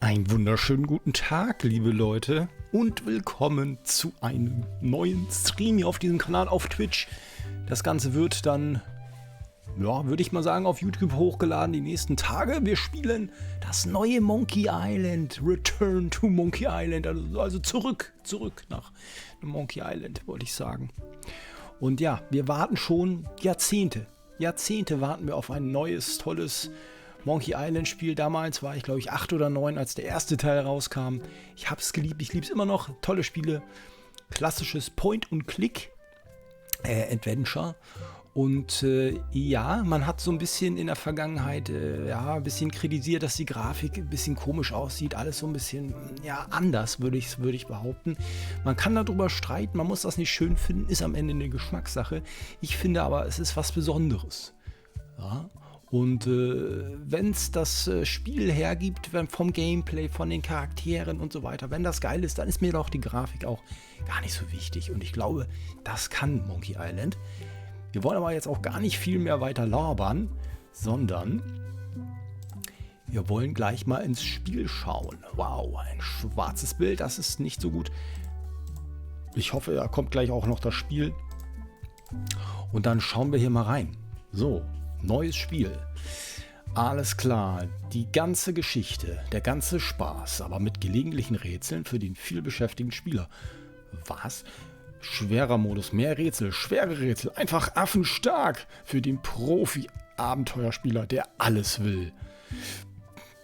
Einen wunderschönen guten Tag, liebe Leute, und willkommen zu einem neuen Stream hier auf diesem Kanal auf Twitch. Das Ganze wird dann, ja, würde ich mal sagen, auf YouTube hochgeladen die nächsten Tage. Wir spielen das neue Monkey Island, Return to Monkey Island, also zurück nach Monkey Island, wollte ich sagen. Und ja, wir warten schon Jahrzehnte warten wir auf ein neues, tolles Monkey Island Spiel. Damals war ich, glaube ich, 8 oder 9, als der erste Teil rauskam. Ich habe es geliebt, ich liebe es immer noch. Tolle Spiele, klassisches Point-and-Click Adventure. Und ja, man hat so ein bisschen in der Vergangenheit ein bisschen kritisiert, dass die Grafik ein bisschen komisch aussieht. Alles so ein bisschen anders, würde ich behaupten. Man kann darüber streiten, man muss das nicht schön finden, ist am Ende eine Geschmackssache. Ich finde aber, es ist was Besonderes. Ja. Und wenn es das Spiel hergibt, vom Gameplay, von den Charakteren und so weiter, wenn das geil ist, dann ist mir doch die Grafik auch gar nicht so wichtig. Und ich glaube, das kann Monkey Island. Wir wollen aber jetzt auch gar nicht viel mehr weiter labern, sondern wir wollen gleich mal ins Spiel schauen. Wow, ein schwarzes Bild, das ist nicht so gut. Ich hoffe, da kommt gleich auch noch das Spiel. Und dann schauen wir hier mal rein. So. Neues Spiel. Alles klar, die ganze Geschichte, der ganze Spaß, aber mit gelegentlichen Rätseln für den vielbeschäftigten Spieler. Was? Schwerer Modus, mehr Rätsel, schwere Rätsel, einfach affenstark für den Profi-Abenteuerspieler, der alles will.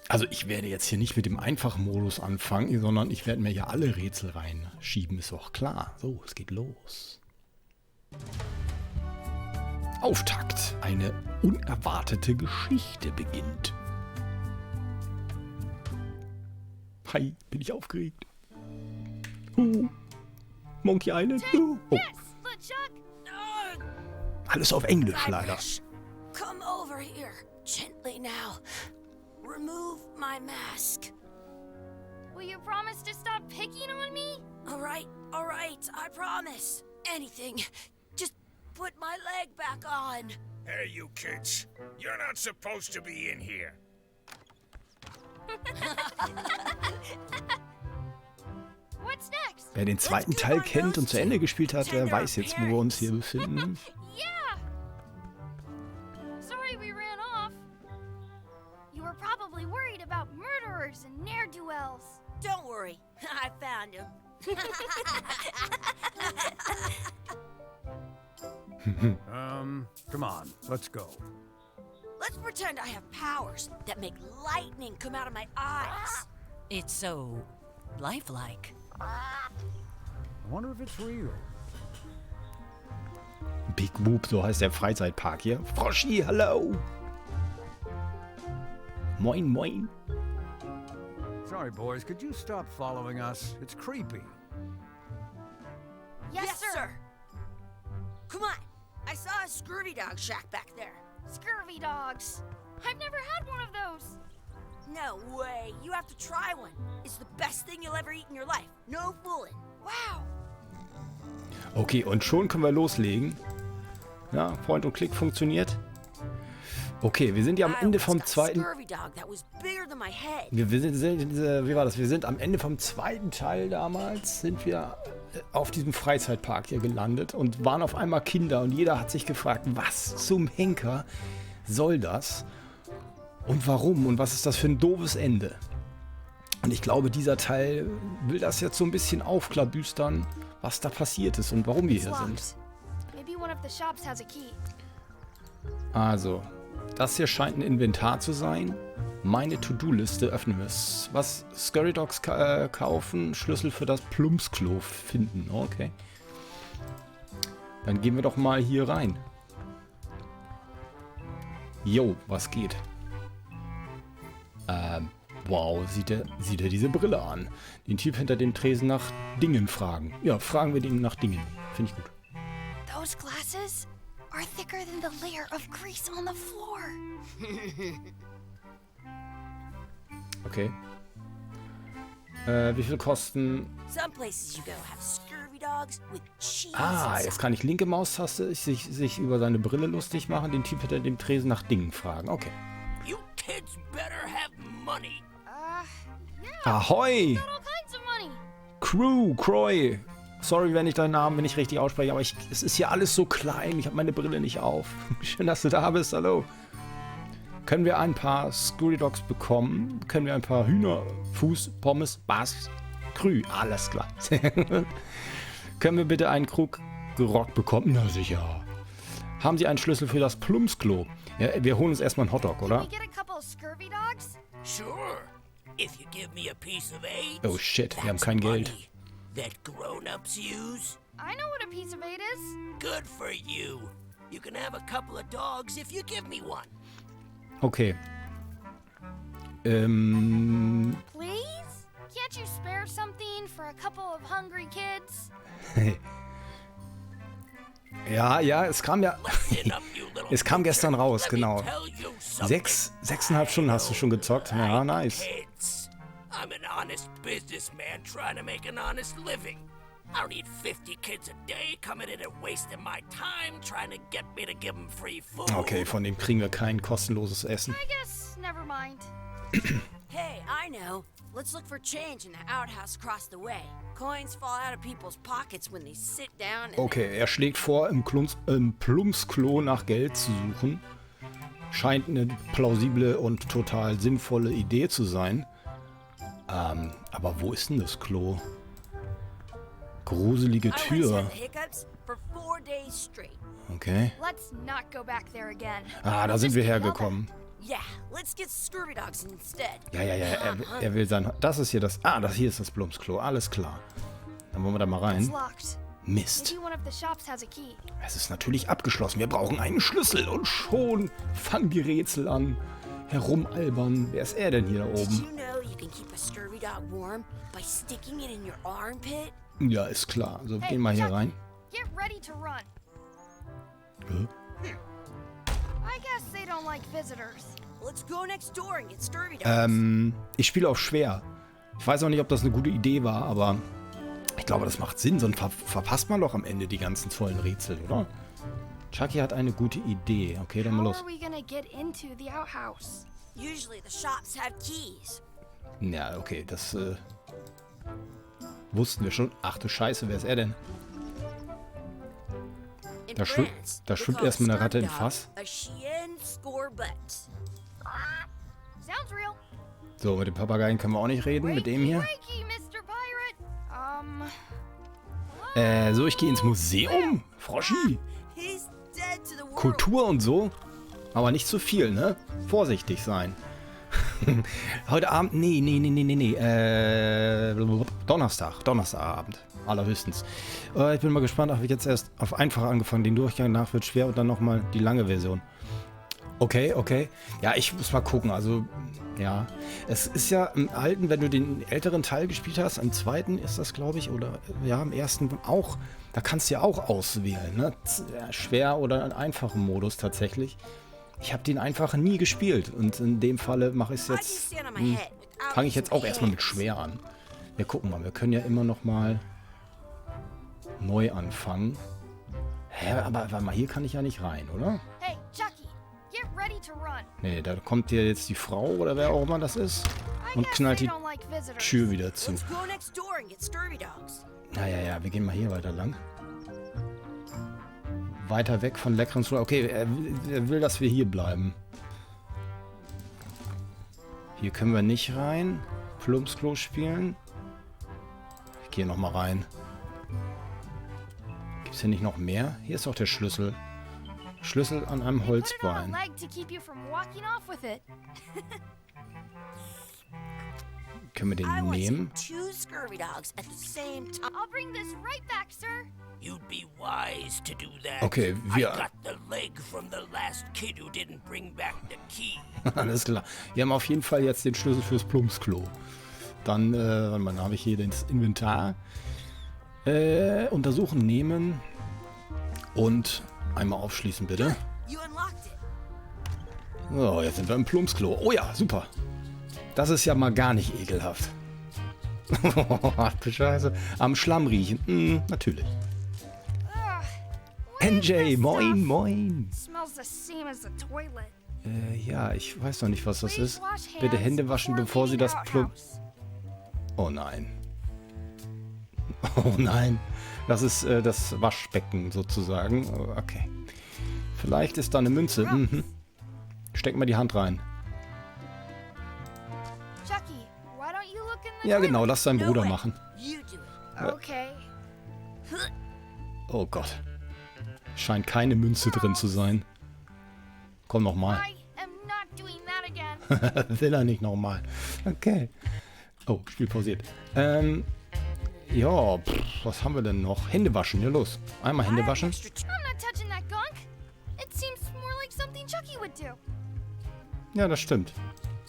Also ich werde jetzt hier nicht mit dem einfachen Modus anfangen, sondern ich werde mir ja alle Rätsel reinschieben, ist doch klar. So, es geht los. Auftakt. Eine unerwartete Geschichte beginnt. Hi, bin ich aufgeregt. Monkey Island. Oh. Alles auf Englisch leider. Come over here, gently now. Remove my mask. Will you promise to stop picking on me? All right, I promise. Anything. Just put my leg back on. Hey, you kids. You're not supposed to be in here. What's next? Wer den zweiten Teil kennt und zu Ende gespielt hat, der weiß jetzt, wo wir uns hier befinden. Yeah. Sorry we ran off. You were probably worried about murderers and ne'er-do-wells. Don't worry, I found him. Come on, let's go. Let's pretend I have powers that make lightning come out of my eyes. It's so lifelike. I wonder if it's real. Big Boop, so heißt der Freizeitpark hier. Froschi, hallo. Moin, moin. Sorry, boys, could you stop following us? It's creepy. Yes, sir. Come on, I saw a scurvy dog shack back there. Scurvy dogs. I've never had one of those. No way, you have to try one. It's the best thing you'll ever eat in your life. No fooling. Wow. Okay, und schon können wir loslegen. Ja, Point und Click funktioniert. Okay, wir sind ja am Ende vom zweiten... Wie war das? Wir sind am Ende vom zweiten Teil damals, sind wir auf diesem Freizeitpark hier gelandet und waren auf einmal Kinder und jeder hat sich gefragt, was zum Henker soll das und warum und was ist das für ein doofes Ende? Und ich glaube, dieser Teil will das jetzt so ein bisschen aufklabüstern, was da passiert ist und warum wir hier sind. Also... Das hier scheint ein Inventar zu sein. Meine To-Do-Liste öffnen wir. Was? Scurry Dogs kaufen, Schlüssel für das Plumpsklo finden. Okay. Dann gehen wir doch mal hier rein. Jo, was geht? Wow, sieht er diese Brille an. Den Typ hinter dem Tresen nach Dingen fragen. Ja, fragen wir den nach Dingen. Finde ich gut. Those glasses are thicker than the layer of grease on the floor. Okay. Wie viel kosten... Some places you go have scurvy dogs with cheese. Jetzt kann ich linke Maustaste sich über seine Brille lustig machen, den Typ hinter dem Tresen nach Dingen fragen. Okay. You kids better have money. Yeah. Ahoi! Got all kinds of money. Croy. Sorry, wenn ich deinen Namen nicht richtig ausspreche, aber es ist hier alles so klein. Ich habe meine Brille nicht auf. Schön, dass du da bist. Hallo. Können wir ein paar Scurry Dogs bekommen? Können wir ein paar Hühner, Fuß, Pommes, Bass, Krü? Alles klar. Können wir bitte einen Krug Grog bekommen? Na sicher. Haben Sie einen Schlüssel für das Plumpsklo? Ja, wir holen uns erstmal einen Hotdog, Can oder? we get a couple of scurvy dogs? Sure. If you give me a piece of AIDS. Oh shit, wir haben that's kein Geld. money that grown-ups use. I know what a piece of 8 is. Good for you. You can have a couple of dogs if you give me one. Okay. Please? Can't you spare something for a couple of hungry kids? Ja, es kam ja... Listen up, you little Es kam gestern raus, Let me genau. tell you something. 6,5 Stunden hast du schon gezockt. Ja, nice. Kids. I'm an honest businessman trying to make an honest living. I don't need 50 kids a day coming in and wasting my time trying to get me to give them free food. Okay, von dem kriegen wir kein kostenloses Essen. I guess never mind. Hey, I know. Let's look for change in the outhouse across the way. Coins fall out of people's pockets when they sit down and Okay, er schlägt vor, im Plumpsklo nach Geld zu suchen. Scheint eine plausible und total sinnvolle Idee zu sein. Aber wo ist denn das Klo? Gruselige I once Tür. had hiccups for 4 days straight. Okay. Let's not go back there again. Ah, da sind wir hergekommen. Yeah, let's get scurvy dogs instead. Ja, er will sein... Das ist hier das... Ah, das hier ist das Plumpsklo. Alles klar. Dann wollen wir da mal It's rein. locked. Mist. Maybe one of the shops has a key. Es ist natürlich abgeschlossen. Wir brauchen einen Schlüssel. Und schon fangen die Rätsel an. Herumalbern. Wer ist er denn hier da Did oben? you know you can keep a scurvy dog warm by sticking it in your armpit? Ja, ist klar. So, Hey, gehen wir hier Chucky, rein. Get ready to run. Hä? I guess they don't like visitors. Let's go next door and get scurvy dogs. Ich spiele auf schwer. Ich weiß auch nicht, ob das eine gute Idee war, aber ich glaube, das macht Sinn. Sonst verpasst man doch am Ende die ganzen tollen Rätsel, oder? Chucky hat eine gute Idee. Okay, dann mal How los. are we gonna get into the outhouse? Usually the shops have keys. Ja, okay, das wussten wir schon. Ach du Scheiße, wer ist er denn? In Da schwimmt- France, da they schwimmt call a erstmal eine Ratte scurvy im dog Fass. A chien scorbut. Sounds real. So, mit dem Papageien können wir auch nicht reden. Mit dem hier. Wakey, Mr. Pirate. So, ich gehe ins Museum. Froschi. He's dead to the world. Kultur und so. Aber nicht zu viel, ne? Vorsichtig sein. Heute Abend, nee. Donnerstagabend. Allerhöchstens. Ich bin mal gespannt, habe ich jetzt erst auf einfach angefangen. Den Durchgang nach wird schwer und dann nochmal die lange Version. Okay. Ja, ich muss mal gucken. Also, ja. Es ist ja im alten, wenn du den älteren Teil gespielt hast, im zweiten ist das, glaube ich, oder ja, im ersten auch. Da kannst du ja auch auswählen, ne? Schwer oder einen einfachen Modus tatsächlich. Ich habe den einfachen nie gespielt und in dem Falle mache ich es How do you jetzt, stand on my head without fange ich jetzt using auch erstmal mit hands? schwer an. Wir gucken mal, wir können ja immer noch mal neu anfangen. Hä, aber warte mal, hier kann ich ja nicht rein, oder? Hey, Chucky, get ready to run. Nee, da kommt hier jetzt die Frau oder wer auch immer das ist I und guess knallt they die don't like visitors. Tür wieder zu. Let's go next door and get scurvy dogs. Ja, wir gehen mal hier weiter lang. Weiter weg von leckeren Schul. Okay, er will, dass wir hier bleiben. Hier können wir nicht rein. Plumpsklo spielen. Ich gehe noch mal rein. Gibt es hier nicht noch mehr? Hier ist doch der Schlüssel. Schlüssel an einem Put it on a Holzbein. leg to keep you from walking off with it. Können wir I den want nehmen? 2 scurvy dogs at the same time. I'll bring this right back, sir. You'd be wise to do that. Okay, I wir... got the leg from the last kid who didn't bring back the key. Alles klar. Wir haben auf jeden Fall jetzt den Schlüssel fürs Plumpsklo. Dann, warte mal, dann habe ich hier das Inventar. Untersuchen, nehmen und einmal aufschließen, bitte. You unlocked it. So, jetzt sind wir im Plumpsklo. Oh ja, super. Das ist ja mal gar nicht ekelhaft. Ach du Scheiße. Am Schlamm riechen. Natürlich. Ugh, what is NJ, this moin, stuff? moin. Smells the same as the toilet. Ja, ich weiß noch nicht, was das Please ist. wash Bitte hands Hände waschen, bevor Sie leaving das the Plum... outhouse. Oh nein. Oh nein. Das ist das Waschbecken sozusagen. Okay. Vielleicht ist da eine Münze. Mhm. Steck mal die Hand rein. Chucky, why don't you look in the Ja, genau. toilet? Lass deinen No Bruder way. machen. You do it. Okay. Oh Gott. Scheint keine Münze drin zu sein. Komm noch mal. I am not doing that again. Will er nicht nochmal. Okay. Oh, Spiel pausiert. Ja, was haben wir denn noch? Hände waschen, ja los. Einmal Hände waschen. I'm not touching that gunk. It seems more like something Chucky would do. Ja, das stimmt.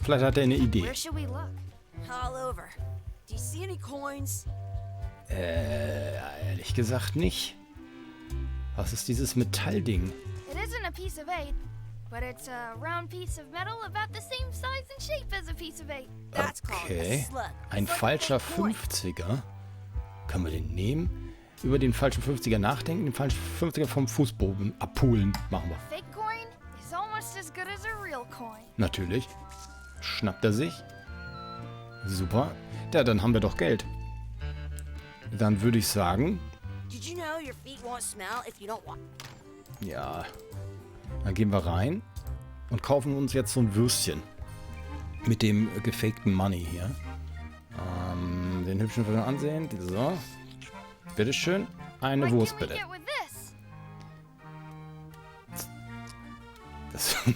Vielleicht hat er eine Idee. Where should we look? All over. Do you see any coins? Ehrlich gesagt nicht. Was ist dieses Metallding? It isn't a piece of eight, but it's a round piece of metal about the same size and shape as a piece of eight. That's called a Okay. slug. Ein It's like a falscher fake coin. 50er. Können wir den nehmen? Über den falschen 50er nachdenken, den falschen 50er vom Fußboden abpulen. Machen wir. Fake coin is almost as good as a real coin. Natürlich. Schnappt er sich. Super. Ja, dann haben wir doch Geld. Dann würde ich sagen, Did you know your feet won't smell if you don't walk? ja, dann gehen wir rein und kaufen uns jetzt so ein Würstchen. Mit dem gefakten Money hier. Den hübschen Film ansehen. So. Bitteschön. Eine What Wurst can we bitte. get with this?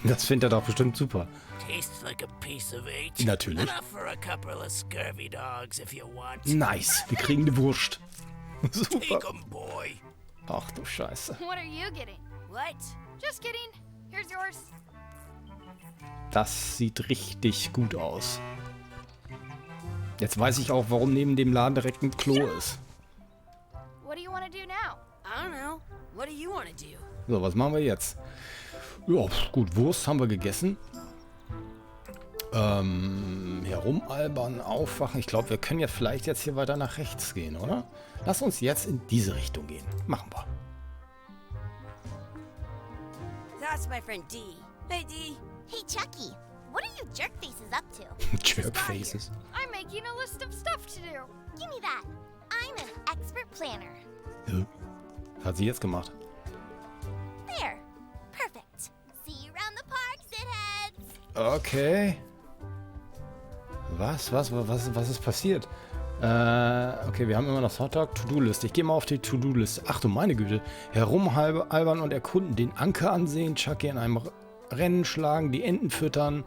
Das findet er doch bestimmt super. Tastes like a piece of eight. Natürlich. Enough for a couple of scurvy dogs if you want. Nice. Wir kriegen eine Wurst. Super. Take 'em, boy. Ach du Scheiße. What are you getting? What? Just kidding. Here's yours. Das sieht richtig gut aus. Jetzt weiß ich auch, warum neben dem Laden direkt ein Klo ist. What do you want to do now? I don't know. What do you want to do? So, was machen wir jetzt? Ja, gut, Wurst haben wir gegessen. Herumalbern, aufwachen. Ich glaube, wir können ja vielleicht jetzt hier weiter nach rechts gehen, oder? Lass uns jetzt in diese Richtung gehen. Machen wir. That's my friend D. Hey, D. Hey, Chucky, what are you jerk faces up to? Jerk faces. I'm making a list of stuff to do. Give me that. I'm an expert planner. Hat sie jetzt gemacht. There. Perfect. See you around the park, shitheads. Okay. Was ist passiert? Okay, wir haben immer noch Hotdog, To-Do-Liste. Ich gehe mal auf die To-Do-Liste. Ach du meine Güte. Herumalbern und erkunden, den Anker ansehen, Chucky in einem Rennen schlagen, die Enten füttern,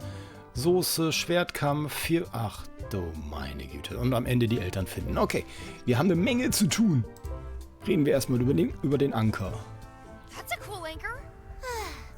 Soße, Schwertkampf, Ach du meine Güte. Und am Ende die Eltern finden. Okay, wir haben eine Menge zu tun. Reden wir erstmal über den Anker. That's a cool anchor.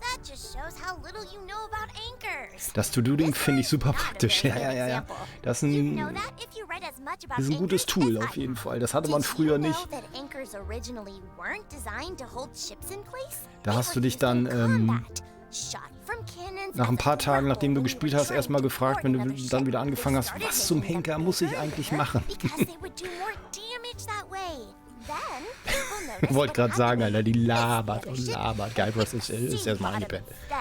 That just shows how little you know about anchors. Das To-Do-Ding finde ich super praktisch. Ja. Das ist You know ein, that if you read as much about ist ein gutes anchors Tool as auf I jeden have. Fall. Das hatte man Did früher you know nicht. that anchors originally weren't designed to hold ships in place? Da They hast were du dich used in dann, combat, shot from cannons nach ein as paar if they Tagen, were nachdem du holding gespielt a hast, train erstmal gefragt, wenn du toward another dann ship. wieder angefangen hast, They was zum started Henker making muss them ich eigentlich bigger machen? because they would do more damage that way. Then people noticed Ich wollte what gerade sagen, happened Alter, die is labert the und ship labert. Guybrush ist sinks erstmal bottom eingepennt. instead.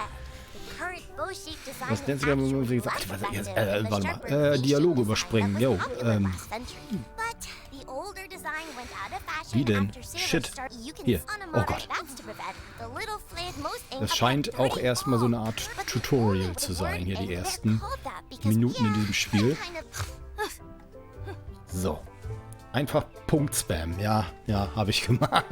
The current bow-shaped design Was is nennt sich aber, actually wie gesagt, less warte effective than the mal, sharper V-shaped Dialoge design überspringen, that jo, was popular last century. But the older design went out of fashion Wie denn? after sailors Shit. started- You can Hier. sun 'em Oh on Gott. that's to prevent the little flayed most ink Das of scheint that auch dirty erstmal so eine ball. Art But the Tutorial only zu word sein, hier die and they're ersten called that because Minuten in we diesem Spiel. kind of- So. Einfach Punkt-Spam. Ja, habe ich gemacht.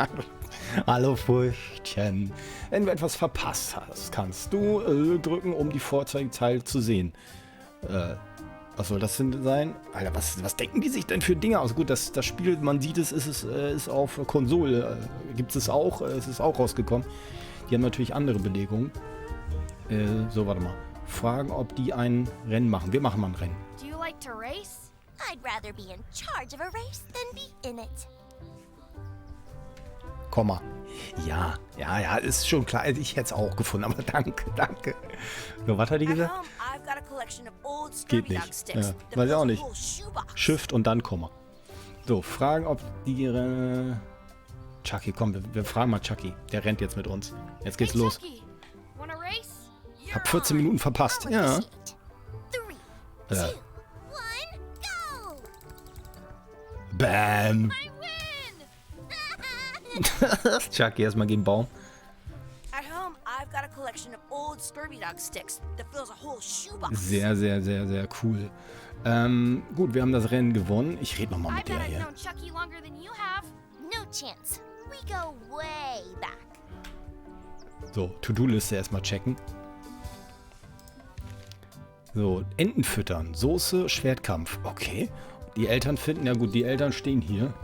Hallo Früchtchen. Wenn du etwas verpasst hast, kannst du drücken, um die Vorzeigezeile zu sehen. Was soll das denn sein? Alter, was denken die sich denn für Dinge aus? Gut, das Spiel, man sieht es, ist auf Konsole. Gibt es auch, es ist auch rausgekommen. Die haben natürlich andere Belegungen. So, warte mal. Fragen, ob die ein Rennen machen. Wir machen mal ein Rennen. Do you like to race? I'd rather be in charge of a race than be in it. Komma. Ja, ist schon klar. Ich hätte es auch gefunden, aber danke. So, was hat die At gesagt? home, I've got a collection of old Geht scurvy dog nicht. sticks. Ja, that weiß ich auch fills a nicht. whole shoebox. Shift und dann Komma. So, fragen, ob die ihre... Chucky, komm, wir fragen mal Chucky. Der rennt jetzt mit uns. Jetzt geht's Hey, los. Chucky, wanna race? Hab 14 Minuten verpasst. Ja. 3, 2, 1, go! Bam. I win! Chucky erstmal gegen den Baum. At home, I've got a collection of old scurvy dog sticks that fills a whole shoebox. Sehr, sehr, sehr, sehr cool. Gut, wir haben das Rennen gewonnen. Ich rede nochmal I mit bet der I've hier. known Chucky longer than you have. No chance. We go way back. So, To-Do-Liste erstmal checken. So, Enten füttern. Soße, Schwertkampf. Okay. Die Eltern finden, ja gut, die Eltern stehen hier.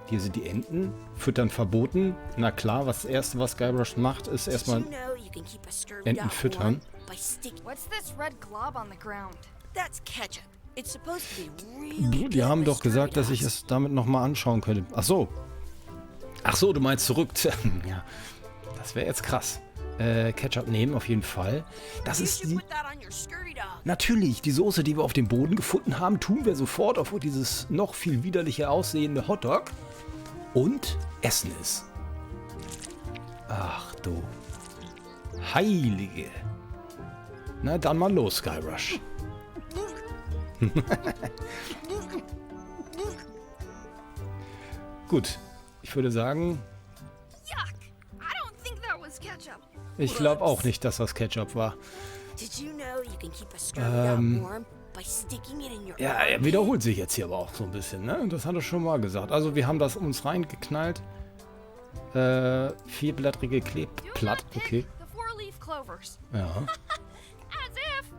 Hier sind die Enten. Füttern verboten. Na klar, das erste, was Guybrush macht, ist erstmal Did you know you can keep a scurvy Enten dog füttern. warm by sticking? What's this red glob on the ground? That's ketchup. It's supposed to be really Die haben good doch with gesagt, dass scurvy ich dogs. es damit nochmal anschauen könnte. Ach so. Ach so, du meinst zurück. Ja, das wäre jetzt krass. Ketchup nehmen, auf jeden Fall. Das You ist should die... put that on your scurvy dog. Natürlich, die Soße, die wir auf dem Boden gefunden haben, tun wir sofort auf dieses noch viel widerlicher aussehende Hotdog und essen es. Ach du Heilige. Na dann mal los, Guybrush. Gut, ich würde sagen, Yuck! I don't think that was ketchup. ich glaube auch nicht, dass das Ketchup war. Did you know you can keep a scurvy dog warm by sticking it in your Ja, er wiederholt sich jetzt hier aber auch so ein bisschen, ne? Das hat er schon mal gesagt. Also wir haben das uns reingeknallt. Vierblättrige You Kleeblatt, not pick okay. the four-leaf clovers. Ja. As if.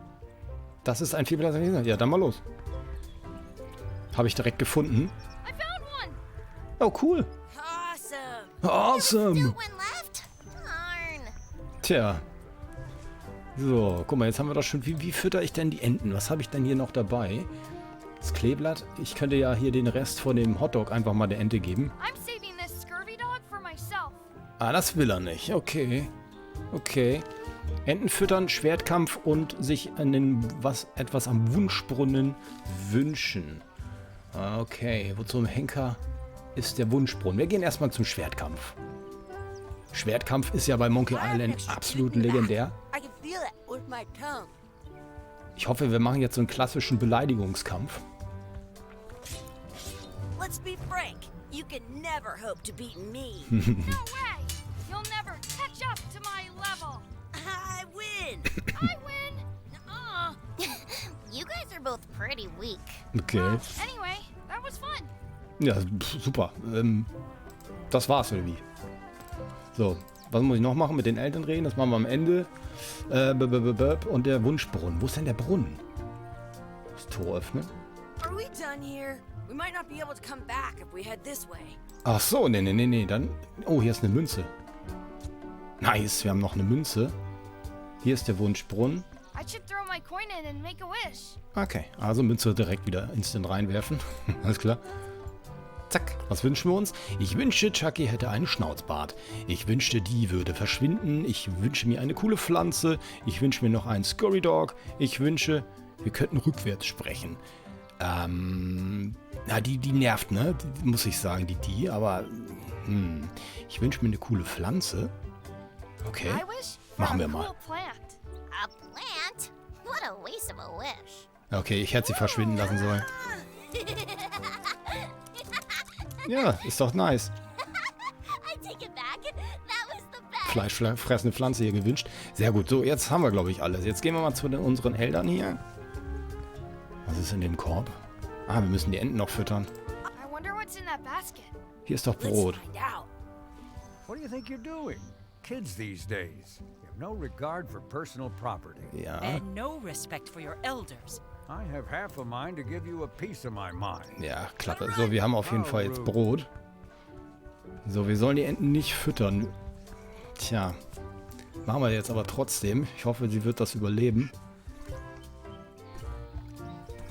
Das ist ein vierblättriger. Ja, dann mal los. Habe ich direkt gefunden. I found one. Oh, cool. Awesome. Awesome. Still one left? Darn. Tja. So, guck mal, jetzt haben wir doch schon... Wie fütter ich denn die Enten? Was habe ich denn hier noch dabei? Das Kleeblatt. Ich könnte ja hier den Rest von dem Hotdog einfach mal der Ente geben. I'm saving this scurvy dog for myself. Ah, das will er nicht. Okay. Okay. Enten füttern, Schwertkampf und sich an den etwas am Wunschbrunnen wünschen. Okay, wo zum Henker ist der Wunschbrunnen? Wir gehen erstmal zum Schwertkampf. Schwertkampf ist ja bei Monkey I have an Island extra absolut tooth in the back. legendär. I can feel it with my tongue. Ich hoffe, wir machen jetzt so einen klassischen Beleidigungskampf. Let's be frank. You can never hope to beat me. No way. You'll never catch up to my level. I win. I win. You guys are both pretty weak. Okay. Well, anyway, that was fun. Ja, super. Das war's, oder wie? So, was muss ich noch machen? Mit den Eltern reden? Das machen wir am Ende. Und der Wunschbrunnen. Wo ist denn der Brunnen? Das Tor öffnen. Are we done here? We might not be able to come back if we head this way. Ach so, nee. Dann... Oh, hier ist eine Münze. Nice, wir haben noch eine Münze. Hier ist der Wunschbrunnen. I should throw my coin in and make a wish. Okay, also Münze direkt wieder instant reinwerfen. Alles klar. Zack, was wünschen wir uns? Ich wünschte, Chucky hätte einen Schnauzbart. Ich wünschte, die würde verschwinden. Ich wünsche mir eine coole Pflanze. Ich wünsche mir noch einen Scurry Dog. Ich wünsche, wir könnten rückwärts sprechen. Na, die nervt, ne? Die, muss ich sagen, die, aber ich wünsche mir eine coole Pflanze. Okay, I wish for machen a wir mal. cool plant. A plant? What a waste of a wish. Okay, ich hätte sie verschwinden lassen sollen. Ja, ist doch nice. I take it back. That was the best. Fleischfressende Pflanze hier gewünscht. Sehr gut. So, jetzt haben wir, glaube ich, alles. Jetzt gehen wir mal zu unseren Eltern hier. Was ist in dem Korb? Ah, wir müssen die Enten noch füttern. I wonder what's in that basket. Hier ist doch Let's Brot. find out. What do you think you're doing? Kids these days. You have no regard for personal property. Ja. And no respect for your elders. I have half a mind to give you a piece of my mind. Ja, klappe. So, wir haben auf jeden Fall jetzt Brot. So, wir sollen die Enten nicht füttern. Tja. Machen wir jetzt aber trotzdem. Ich hoffe, sie wird das überleben.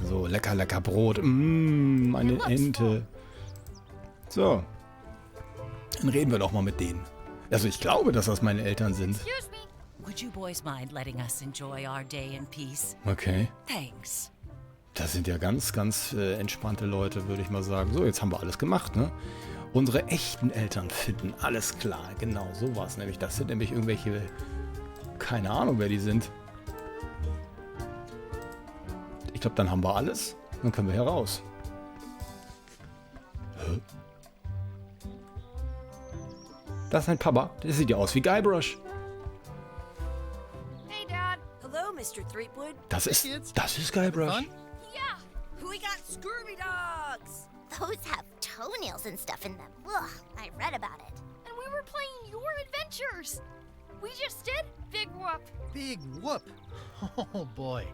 So, lecker, lecker Brot. Eine Ente. So. Dann reden wir doch mal mit denen. Also, ich glaube, dass das meine Eltern sind. Excuse me. Would you boys mind letting us enjoy our day in peace? Okay. Thanks. Das sind ja ganz, ganz entspannte Leute, würde ich mal sagen. So, jetzt haben wir alles gemacht, ne? Unsere echten Eltern finden, alles klar. Genau, so war es nämlich. Das sind nämlich irgendwelche... Keine Ahnung, wer die sind. Ich glaube, dann haben wir alles. Dann können wir hier raus. Hä? Das ist ein Papa. Der sieht ja aus wie Guybrush. Hey, Dad. Hello, Mr. Threepwood. Das ist Guybrush. Yeah. We got Scurvy dogs! Those have toenails and stuff in them. Ugh, I read about it. And we were playing your adventures. We just did Big Whoop. Big whoop. Oh boy,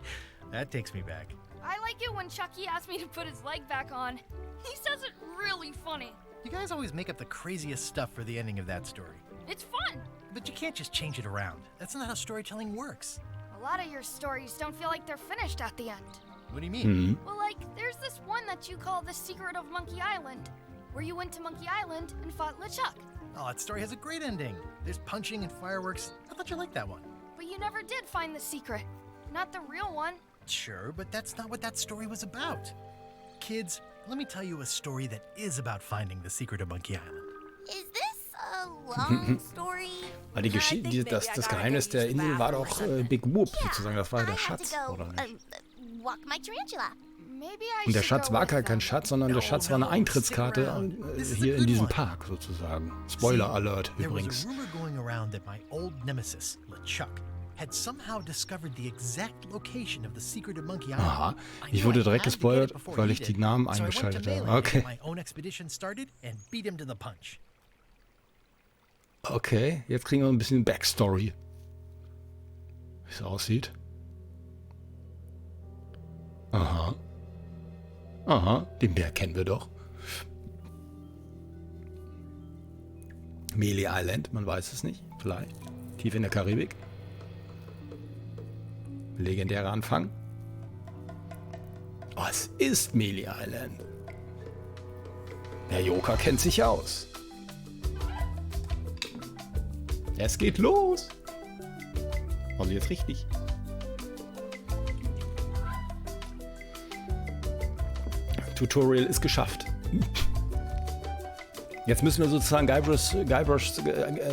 that takes me back. I like it when Chucky asked me to put his leg back on. He says it really funny. You guys always make up the craziest stuff for the ending of that story. It's fun. But you can't just change it around. That's not how storytelling works. A lot of your stories don't feel like they're finished at the end. What do you mean? Well, like, there's this one that you call The Secret of Monkey Island, where you went to Monkey Island and fought LeChuck. Oh, that story has a great ending. There's punching and fireworks. I thought you liked that one. But you never did find the secret. Not the real one. Sure, but that's not what that story was about. Kids, let me tell you a story that is about finding the secret of Monkey Island. Is this a long story? Weil die Geschichte, das Geheimnis der Insel war doch Big Whoop, sozusagen. Das war ja der Schatz, oder nicht? Walk my tarantula. Maybe I Und der should Schatz go war with kein them. Schatz, sondern der Schatz war eine Eintrittskarte hier in diesem Park, sozusagen. Spoiler Alert, There was übrigens. a rumor going around that my old nemesis, LeChuck, had somehow discovered the exact location of the secret of Monkey Island. Aha, I ich knew wurde I direkt had to get gespoilert, it before weil he ich die did. Namen So I went to eingeschaltet habe. Melee to Okay. get my own expedition started and beat him to the punch. Okay, jetzt kriegen wir ein bisschen Backstory. Wie es aussieht. Aha. Aha, den Bär kennen wir doch. Melee Island, man weiß es nicht. Vielleicht. Tief in der Karibik. Legendärer Anfang. Oh, es ist Melee Island. Der Joker kennt sich aus. Es geht los. Also jetzt richtig. Tutorial ist geschafft. Jetzt müssen wir sozusagen Guybrushs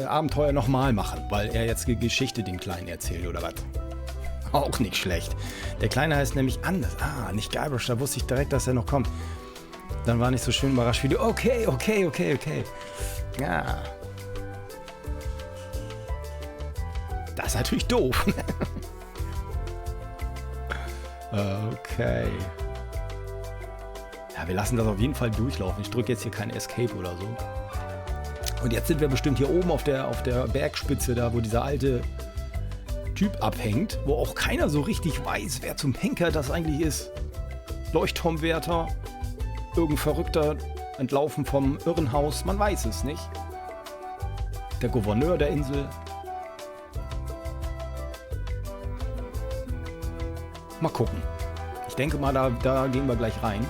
Abenteuer nochmal machen, weil er jetzt die Geschichte dem Kleinen erzählt, oder was? Auch nicht schlecht. Der Kleine heißt nämlich anders. Ah, nicht Guybrush, da wusste ich direkt, dass er noch kommt. Dann war nicht so schön überrascht wie du. Okay. Ja. Das ist natürlich doof. Okay. Ja, wir lassen das auf jeden Fall durchlaufen. Ich drücke jetzt hier kein Escape oder so. Und jetzt sind wir bestimmt hier oben auf der Bergspitze, da wo dieser alte Typ abhängt, wo auch keiner so richtig weiß, wer zum Henker das eigentlich ist. Leuchtturmwärter, irgendein Verrückter entlaufen vom Irrenhaus, man weiß es nicht. Der Gouverneur der Insel. Mal gucken. Ich denke mal, da gehen wir gleich rein.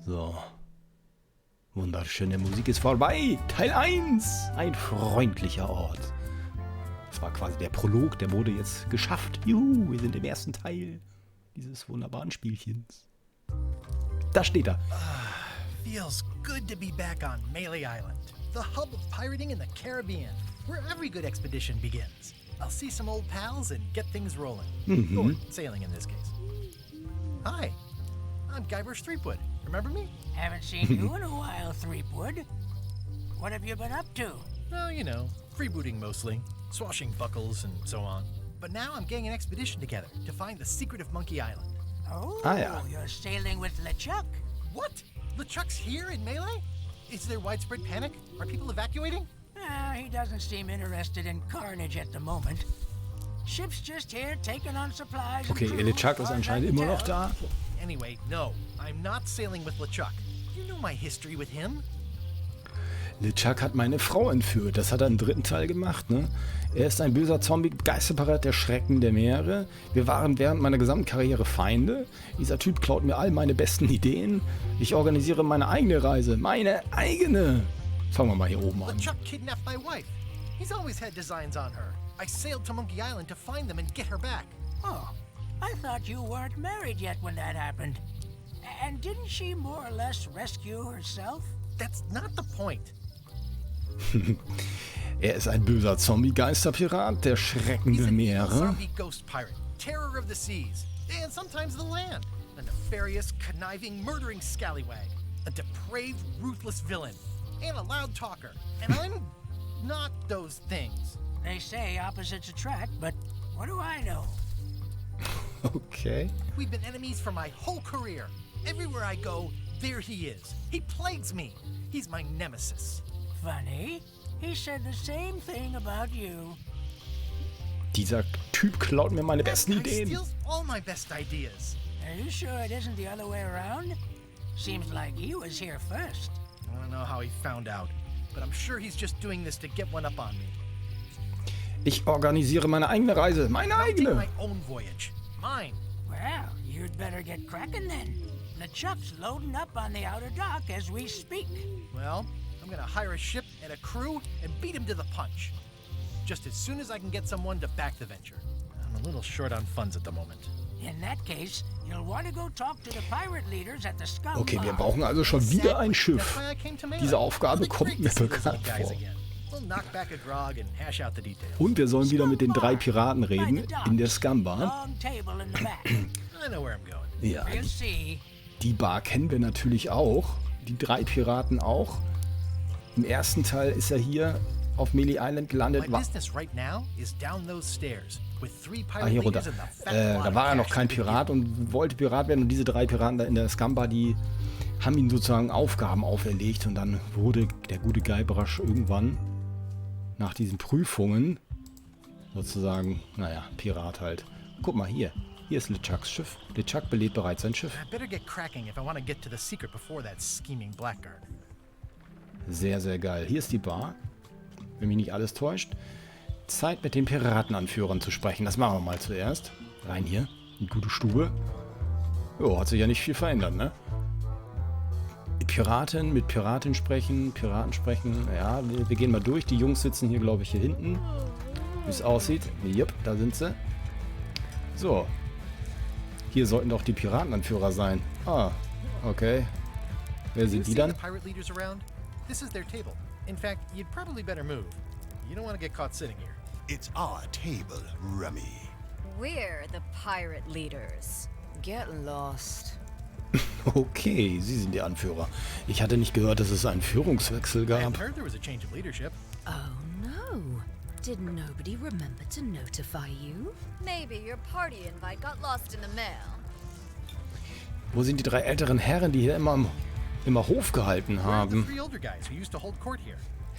So. Wunderschöne Musik ist vorbei. Teil 1. Ein freundlicher Ort. Das war quasi der Prolog, der wurde jetzt geschafft. Juhu, wir sind im ersten Teil dieses wunderbaren Spielchens. Da steht er. Feels good to be back on Melee Island, the hub of pirating in the Caribbean, where every good expedition begins. I'll see some old pals and get things rolling. Or sailing in this case. Hi, I'm Guybrush Threepwood. Remember me? Haven't seen you in a while, Threepwood. What have you been up to? Well, you know, freebooting mostly, swashing buckles and so on. But now I'm getting an expedition together to find the secret of Monkey Island. Oh, yeah. You're sailing with LeChuck. What? LeChuck's here in Melee? Is there widespread panic? Are people evacuating? He doesn't seem interested in carnage at the moment. Ship's just here taking on supplies. Okay, LeChuck ist anscheinend immer noch da. Anyway, no, I'm not sailing with LeChuck. You know my history with him. LeChuck hat meine Frau entführt. Das hat er im dritten Teil gemacht, ne? Er ist ein böser Zombie, Geisterparat der Schrecken der Meere. Wir waren während meiner gesamten Karriere Feinde. Dieser Typ klaut mir all meine besten Ideen. Ich organisiere meine eigene Reise. Meine eigene! Fangen wir mal hier oben an. LeChuck kidnapped my wife. He's always had designs on her. I sailed to Monkey Island to find them and get her back. Oh, I thought you weren't married yet when that happened. And didn't she more or less rescue herself? That's not the point. Ist ein böser Zombie-Geisterpirat, der He's schreckende an evil Meere. zombie ghost pirate, terror of the seas, and sometimes the land. A nefarious, conniving, murdering scallywag. A depraved, ruthless villain. And a loud talker. And I'm not those things. They say opposites attract, but what do I know? Okay. We've been enemies for my whole career. Everywhere I go, there he is. He plagues me. He's my nemesis. Funny. He said the same thing about you. Dieser Typ klaut mir meine besten He Ideen. steals all my best ideas. Are you sure it isn't the other way around? Seems like he was here first. I don't know how he found out, but I'm sure he's just doing this to get one up on me. Ich organisiere meine eigene Reise. Meine I'll take eigene. my own voyage. Mine. Well, you'd better get cracking then. The Chuck's loading up on the outer dock as we speak. Well, I'm gonna hire a ship and a crew and beat him to the punch. Just as soon as I can get someone to back the venture. I'm a little short on funds at the moment. In that case, you'll want to go talk to the pirate leaders at the Scum Okay, wir Bar. brauchen also schon wieder ein That's Schiff. why I came to Diese Aufgabe It'll be kommt great mir to see those bekannt old guys vor. again. We'll knock back a grog and hash out the details. Und wir sollen wieder mit den 3 Piraten By the reden in der docks. Scum-Bar. Long table in the back. I know where I'm going. Ja, We'll see. die Bar kennen wir natürlich auch. Die 3 Piraten auch. Im ersten Teil ist er hier auf Melee Island gelandet. My business right now is down those stairs with 3 Ah, pirate hier runter. leaders and the fat Da wad war er of noch cash kein to begin. Pirat und wollte Pirat werden. Und diese 3 Piraten da in der Scum-Bar, die haben ihm sozusagen Aufgaben auferlegt. Und dann wurde der gute Guybrush irgendwann nach diesen Prüfungen sozusagen, naja, Pirat halt. Guck mal hier. Hier ist LeChucks Schiff. LeChuck belädt bereits sein Schiff. I better get cracking if I want to get to the secret before that scheming blackguard. Sehr, sehr geil. Hier ist die Bar. Wenn mich nicht alles täuscht. Zeit mit den Piratenanführern zu sprechen. Das machen wir mal zuerst. Rein hier. Die gute Stube. Jo, hat sich ja nicht viel verändert, ne? Piraten mit Piratin sprechen. Piraten sprechen. Ja, wir gehen mal durch. Die Jungs sitzen hier, glaube ich, hier hinten. Wie es aussieht. Jupp, da sind sie. So. Hier sollten doch die Piratenanführer sein. Ah, okay. Wer You sind die see dann? the pirate leaders around? This is their table. In fact, you'd probably better move. You don't want to get caught sitting here. It's our table, Rummy. We're the pirate leaders. Get lost. Okay, Sie sind die Anführer. Ich hatte nicht gehört, dass es einen Führungswechsel I gab. had heard there was a change of leadership. Oh no. Did nobody remember to notify you? Maybe your party invite got lost in the mail. Wo sind die 3 älteren Herren, die hier immer Hof gehalten Where are the haben? 3 older guys who used to hold court here?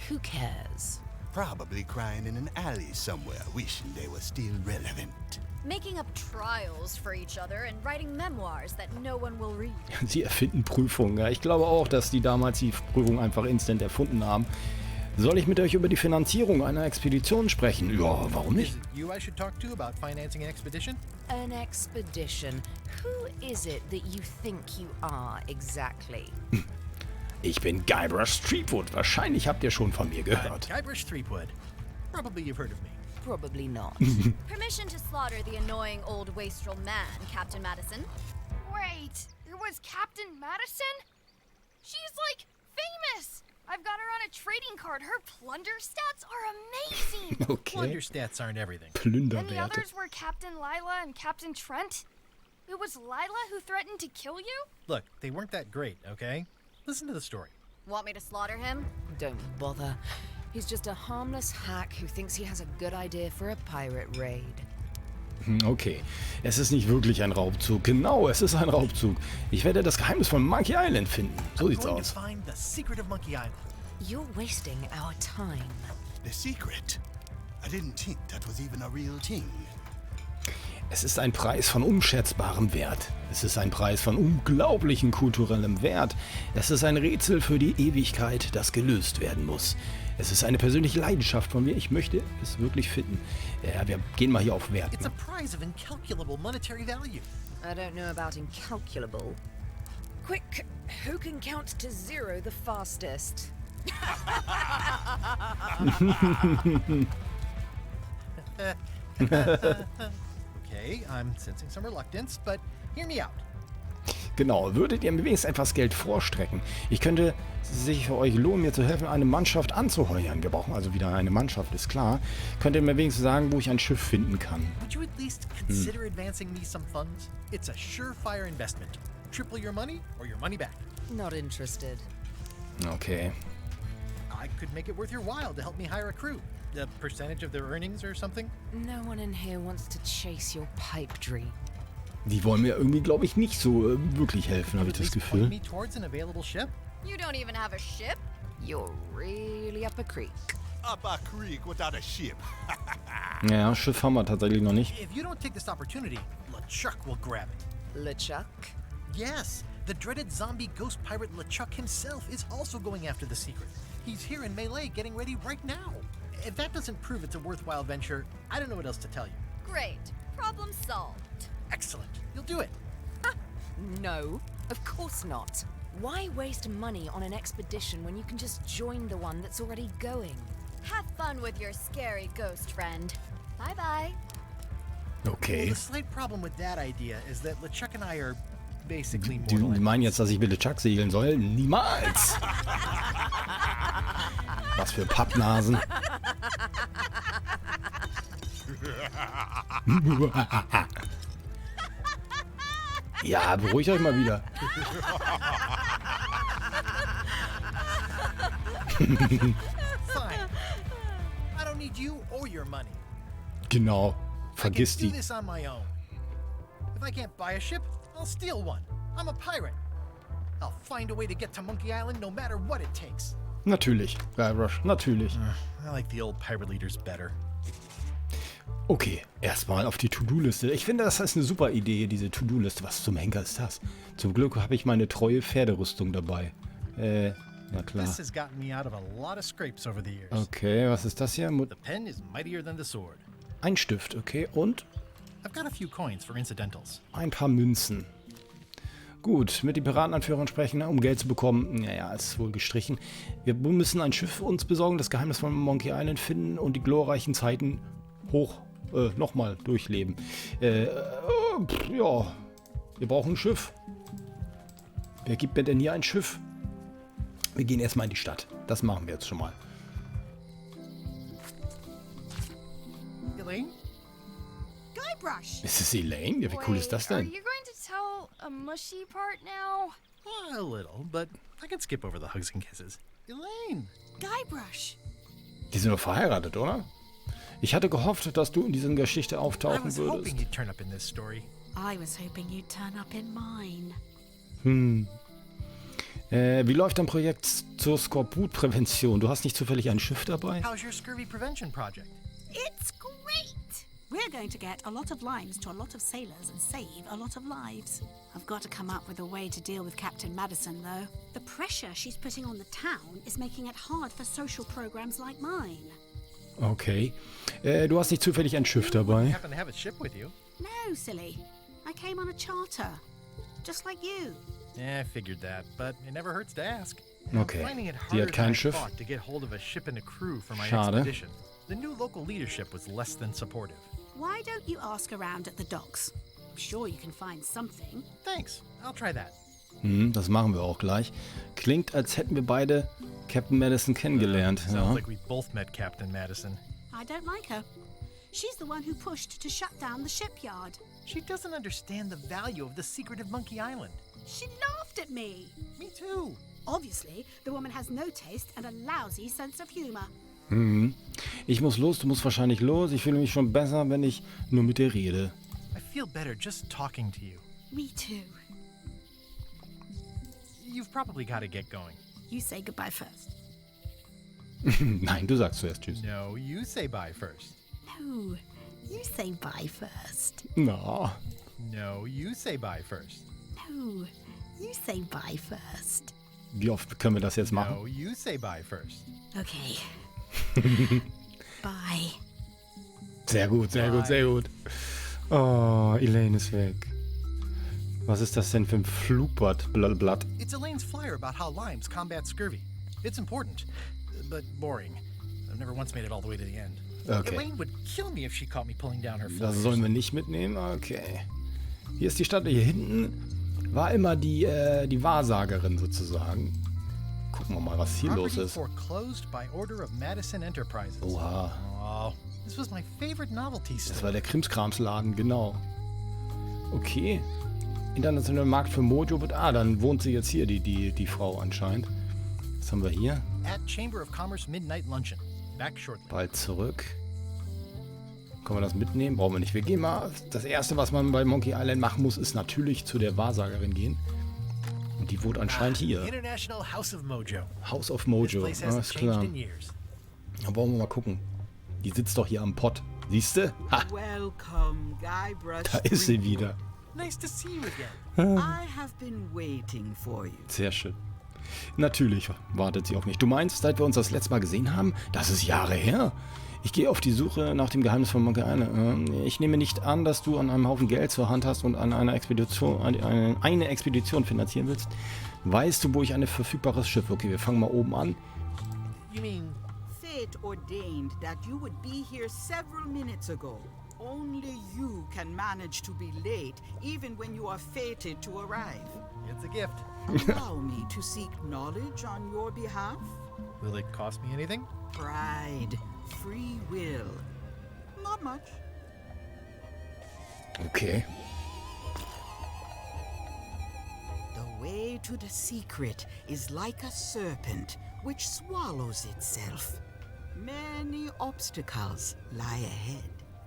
Who cares? Probably crying in an alley somewhere, wishing they were still relevant. Making up trials for each other and writing memoirs that no one will read. Sie erfinden Prüfungen. Ja, ich glaube auch, dass die damals die Prüfung einfach instant erfunden haben. Soll ich mit euch über die Finanzierung einer Expedition sprechen? Ja, warum Is nicht? it you I should talk to about financing an expedition? An expedition. Who is it that you think you are exactly? Ich bin Guybrush Streetwood. Wahrscheinlich habt ihr schon von mir gehört. Guybrush Threepwood. Probably you've heard of me. Probably not. Permission to slaughter the annoying old wastrel man, Captain Madison. Wait, there was Captain Madison? She's like famous! I've got her on a trading card. Her plunder stats are amazing! Plunder Okay. stats aren't everything. And the Plünderwerte. others were Captain Lila and Captain Trent? It was Lila who threatened to kill you? Look, they weren't that great, okay? Listen to the story. Want me to slaughter him? Don't bother. He's just a harmless hack who thinks he has a good idea for a pirate raid. Okay. Es ist nicht wirklich ein Raubzug. Genau, es ist ein Raubzug. Ich werde das Geheimnis von Monkey Island finden. So sieht's Going to aus. find the secret of Monkey Island. You're wasting our time. The secret? I didn't think that was even a real thing. Es ist ein Preis von unschätzbarem Wert. Es ist ein Preis von unglaublichem kulturellem Wert. Es ist ein Rätsel für die Ewigkeit, das gelöst werden muss. Es ist eine persönliche Leidenschaft von mir. Ich möchte es wirklich finden. Ja, wir gehen mal hier auf Wert. It's a prize of incalculable monetary value. I don't know about incalculable. Quick, who can count to 0 the fastest? Okay, I'm sensing some reluctance, but hear me out. Genau, würdet ihr mir wenigstens etwas Geld vorstrecken? Ich könnte sich für euch lohnen, mir zu helfen, eine Mannschaft anzuheuern. Wir brauchen also wieder eine Mannschaft, ist klar. Könnt ihr mir wenigstens sagen, wo ich ein Schiff finden kann? Would you at least consider advancing me some funds? It's a surefire investment. Triple your money or your money back. Not interested. Okay. I could make it worth your while to help me hire a crew. A percentage of their earnings or something? No one in here wants to chase your pipe dream. Die wollen mir irgendwie, glaube ich, nicht so wirklich helfen, habe ich das Gefühl. Me towards an available ship? You don't even have a ship? You're really up a creek. Up a creek without a ship. Ja, Schiff haben wir tatsächlich noch nicht. If you don't take this opportunity, LeChuck will grab it. LeChuck? Yes, the dreaded zombie ghost pirate LeChuck himself is also going after the secret. He's here in Melee getting ready right now. If that doesn't prove it's a worthwhile venture, I don't know what else to tell you. Great. Problem solved. Excellent. You'll do it. No, of course not. Why waste money on an expedition when you can just join the one that's already going? Have fun with your scary ghost friend. Bye-bye. Okay. Well, the slight problem with that idea is that LeChuck and I are basically Die mortal meinen jetzt, dass ich mit LeChuck segeln soll? Niemals! Was für Pappnasen. Ja, beruhigt euch mal wieder. Fine. I don't need you or your money. Genau. Vergiss I can do die. this on my own. If I can't buy a ship, I'll steal one. I'm a pirate. I'll find a way to get to Monkey Island no matter what it takes. Natürlich. Guybrush, natürlich. I like the old pirate leaders better. Okay, erstmal auf die To-Do-Liste. Ich finde, das ist eine super Idee, diese To-Do-Liste. Was zum Henker ist das? Zum Glück habe ich meine treue Pferderüstung dabei. Na klar. This has gotten me out of a lot of scrapes over the years. Okay, was ist das hier? The pen is mightier than the sword. Ein Stift, okay. Und I've got a few coins for incidentals. ein paar Münzen. Gut, mit den Piratenanführern sprechen, um Geld zu bekommen. Naja, ist wohl gestrichen. Wir müssen ein Schiff uns besorgen, das Geheimnis von Monkey Island finden und die glorreichen Zeiten nochmal durchleben. Ja, wir brauchen ein Schiff. Wer gibt mir denn hier ein Schiff? Wir gehen erstmal in die Stadt. Das machen wir jetzt schon mal. Elaine? Guybrush! Ist es Elaine? Ja, wie cool ist das Are denn? you going to tell a mushy part now? A little, but I can skip over the hugs and kisses. Elaine! Guybrush! Die sind doch verheiratet, oder? Ich hatte gehofft, dass du in dieser Geschichte I auftauchen was würdest. hoping you'd turn up in this story. I was hoping you'd turn up in mine. Wie läuft dein Projekt zur Skorbutprävention? Du hast nicht zufällig ein Schiff dabei? How's your scurvy prevention project? It's great! We're going to get a lot of limes to a lot of sailors and save a lot of lives. I've got to come up with a way to deal with Captain Madison, though. The pressure she's putting on the town is making it hard for social programs like mine. Okay. Du hast nicht zufällig ein Schiff dabei? Happen to have a ship with you? No, silly. I came on a charter. Just like you. Yeah, I figured that, but it never hurts to ask. Okay. I'm finding it Die harder hat kein than I Schiff. thought to get hold of a ship and a crew for my Schade. expedition. The new local leadership was less than supportive. Why don't you ask around at the docks? I'm sure you can find something. Thanks, I'll try that. Das machen wir auch gleich. Klingt, als hätten wir beide Captain Madison kennengelernt. Sounds Ja. like we both met Captain Madison. I don't like her. She's the one who pushed to shut down the shipyard. She doesn't understand the value of the secret of Monkey Island. She laughed at me. Me too. Obviously, the woman has no taste and a lousy sense of humor. Ich muss los, du musst wahrscheinlich los. Ich fühle mich schon besser, wenn ich nur mit dir rede. I feel better just talking to you. Me too. You've probably got to get going. You say goodbye first. Nein, du sagst zuerst Tschüss. No, you say bye first. No, you say bye first. Na, No, you say bye first. No, you say bye first. wie oft können wir das jetzt machen? No, you say bye first. Okay. Bye. Sehr gut, sehr gut, sehr gut. Oh, Elaine ist weg. Was ist das denn für ein Flugblatt? It's Elaine's flyer about how limes combat scurvy. It's important, but boring. I've never once made it all the way to the end. Okay. Elaine would kill me if she caught me pulling down her Das flares. sollen wir nicht mitnehmen? Okay. Hier ist die Stadt. Hier hinten war immer die Wahrsagerin sozusagen. Gucken wir mal, was hier los Property ist. foreclosed by order of Madison Enterprises. Oha. Oh, this was my favorite novelty store. Das war der Krimskramsladen, genau. Okay. Internationaler Markt für Mojo. Dann wohnt sie jetzt hier, die Frau anscheinend. Was haben wir hier? At Chamber of Commerce Midnight Luncheon. Back shortly. Bald zurück. Können wir das mitnehmen? Brauchen wir nicht. Wir gehen mal. Das Erste, was man bei Monkey Island machen muss, ist natürlich zu der Wahrsagerin gehen. Und die wohnt anscheinend hier. International House of Mojo. House of Mojo. This place hasn't Alles klar. changed in years. Da wollen wir mal gucken. Die sitzt doch hier am Pott. Siehst du? Ha! Welcome, Guybrush. Da ist sie wieder. Nice to see you again. I have been waiting for you. Sehr schön. Natürlich wartet sie auf mich. Du meinst, seit wir uns das letzte Mal gesehen haben? Das ist Jahre her. Ich gehe auf die Suche nach dem Geheimnis von Monkey Island. Ich nehme nicht an, dass du an einem Haufen Geld zur Hand hast und an einer Expedition, eine Expedition finanzieren willst. Weißt du, wo ich ein verfügbares Schiff... Okay, wir fangen mal oben an. You mean... Fate ordained that you would be here several minutes ago. Only you can manage to be late, even when you are fated to arrive. It's a gift. Allow me to seek knowledge on your behalf. Will it cost me anything? Pride, free will. Not much. Okay. The way to the secret is like a serpent which swallows itself. Many obstacles lie ahead.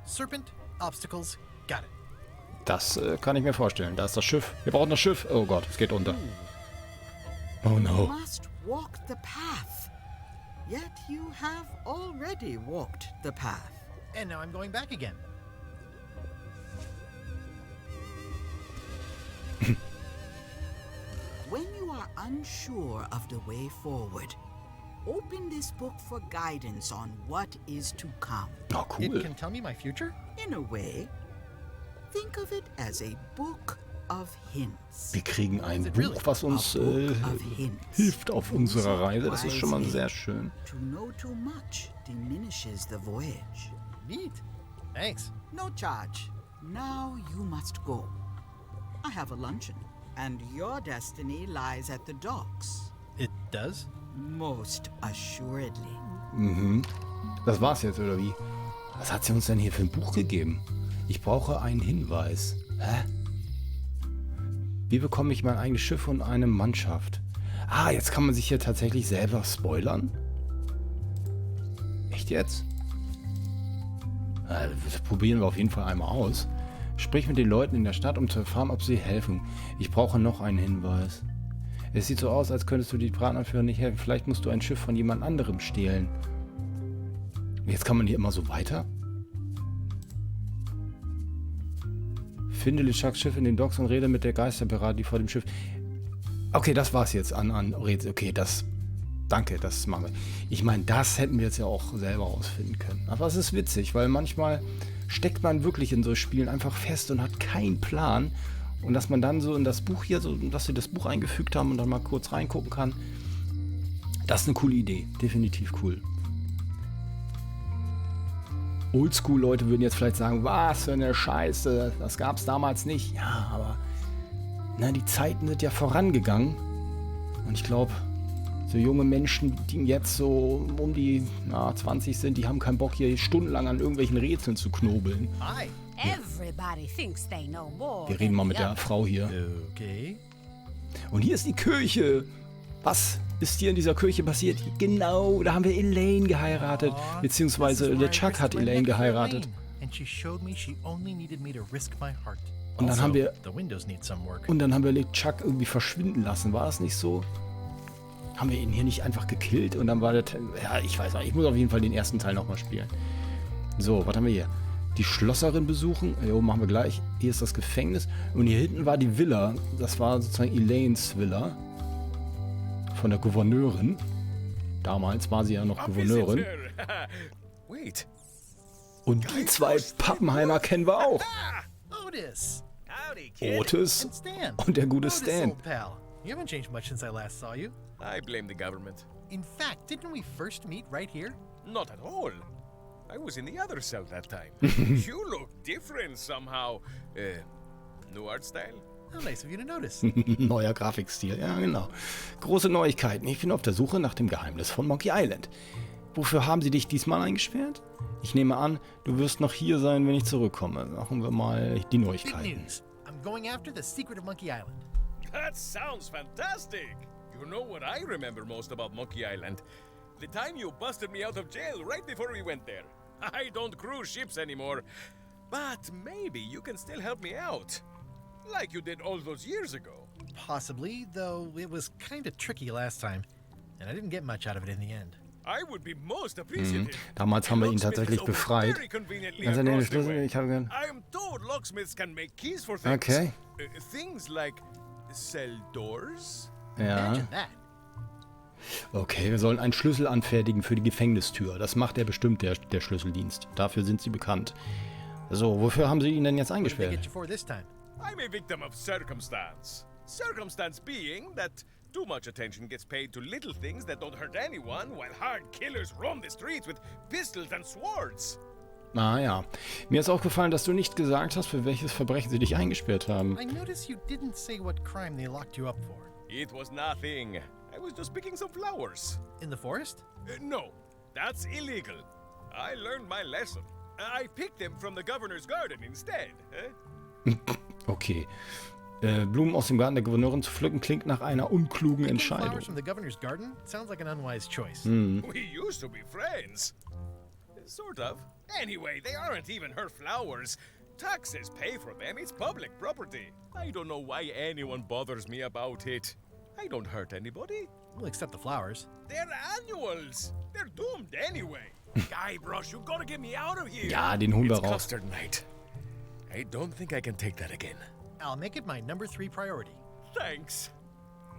Serpent, obstacles, got it. Das kann ich mir vorstellen. Da ist das Schiff. Wir brauchen das Schiff. Oh Gott, es geht unter. Oh no. You must walk the path. Yet you have already walked the path. And now I'm going back again. When you are unsure of the way forward, open this book for guidance on what is to come. Oh, cool. It can tell me my future? In a way, think of it as a book of hints. Wir kriegen ein Buch, was uns hilft auf unserer Reise. Das ist schon mal sehr schön. To know too much diminishes the voyage. Neat. Thanks. No charge. Now you must go. I have a luncheon, and your destiny lies at the docks. It does? Most assuredly. Mhm. Das war's jetzt, oder wie? Was hat sie uns denn hier für ein Buch gegeben? Ich brauche einen Hinweis. Hä? Wie bekomme ich mein eigenes Schiff und eine Mannschaft? Ah, jetzt kann man sich hier tatsächlich selber spoilern? Echt jetzt? Das probieren wir auf jeden Fall einmal aus. Sprich mit den Leuten in der Stadt, um zu erfahren, ob sie helfen. Ich brauche noch einen Hinweis. Es sieht so aus, als könntest du die Bratanführer nicht helfen. Vielleicht musst du ein Schiff von jemand anderem stehlen. Jetzt kann man hier immer so weiter. Finde LeChucks Schiff in den Docks und rede mit der Geisterpirat, die vor dem Schiff... Okay, das war's jetzt an Rätsel. Okay, das... Danke, das machen wir. Ich meine, das hätten wir jetzt ja auch selber rausfinden können. Aber es ist witzig, weil manchmal steckt man wirklich in so Spielen einfach fest und hat keinen Plan. Und dass man dann so in das Buch hier, so, dass sie das Buch eingefügt haben und dann mal kurz reingucken kann, das ist eine coole Idee. Definitiv cool. Oldschool-Leute würden jetzt vielleicht sagen, was für eine Scheiße, das gab es damals nicht. Ja, aber die Zeiten sind ja vorangegangen. Und ich glaube, so junge Menschen, die jetzt so um die 20 sind, die haben keinen Bock, hier stundenlang an irgendwelchen Rätseln zu knobeln. Hi. Everybody thinks they know more. Wir reden mal mit der Frau hier. Okay. Und hier ist die Kirche. Was ist hier in dieser Kirche passiert? Genau, da haben wir Elaine geheiratet. Beziehungsweise LeChuck hat Elaine geheiratet. Und dann haben wir LeChuck irgendwie verschwinden lassen. War das nicht so? Haben wir ihn hier nicht einfach gekillt? Und dann war das... Ja, ich weiß nicht. Ich muss auf jeden Fall den ersten Teil nochmal spielen. So, was haben wir hier? Die Schlosserin besuchen. Jo, machen wir gleich. Hier ist das Gefängnis. Und hier hinten war die Villa. Das war sozusagen Elaines Villa. Von der Gouverneurin. Damals war sie ja noch Gouverneurin. Und die zwei Pappenheimer kennen wir auch. Otis. Otis und der gute Stan. You haven't changed much since I last saw you. I blame the government. In fact, didn't we first meet right here? Not at all. I was in the other cell that time. You look different somehow. New art style? How nice of you to notice. Neuer Grafikstil, ja genau. Große Neuigkeiten. Ich bin auf der Suche nach dem Geheimnis von Monkey Island. Wofür haben sie dich diesmal eingesperrt? Ich nehme an, du wirst noch hier sein, wenn ich zurückkomme. Machen wir mal die Big Neuigkeiten. news. I'm going after the secret of Monkey Island. That sounds fantastic. You know what I remember most about Monkey Island? The time you busted me out of jail right before we went there. I don't cruise ships anymore. But maybe you can still help me out. Like you did all those years ago. Possibly, though it was kind of tricky last time. And I didn't get much out of it in the end. I would be most appreciative. Damals haben wir ihn tatsächlich befreit. Also den Schlüssel, ich habe gern. I am told locksmiths can make keys for things. Okay. Things like cell doors. Ja. Imagine that. Okay, wir sollen einen Schlüssel anfertigen für die Gefängnistür. Das macht er bestimmt, der Schlüsseldienst. Dafür sind sie bekannt. So, wofür haben sie ihn denn jetzt What did they eingesperrt? get you for this time? I'm a victim of circumstance. Circumstance being that too much attention gets paid to little things that don't hurt anyone, while hard killers roam the streets with pistols and swords. Ah ja. Mir ist aufgefallen, dass du nicht gesagt hast, für welches Verbrechen sie dich eingesperrt haben. I noticed you didn't say what crime they locked you up for. It was nothing. I was just picking some flowers. In the forest? No, that's illegal. I learned my lesson. I picked them from the governor's garden instead. Okay. Blumen aus dem Garten der Gouverneurin zu pflücken klingt nach einer unklugen Picking Entscheidung. flowers from the governor's garden sounds like an unwise choice. We used to be friends. Sort of. Anyway, they aren't even her flowers. Taxes pay for them. It's public property. I don't know why anyone bothers me about it. I don't hurt anybody. We'll accept the flowers. They're annuals. They're doomed anyway. Guybrush, you gotta get me out of here. Ja, den holen wir It's raus. custard night. I don't think I can take that again. I'll make it my number 3 priority. Thanks.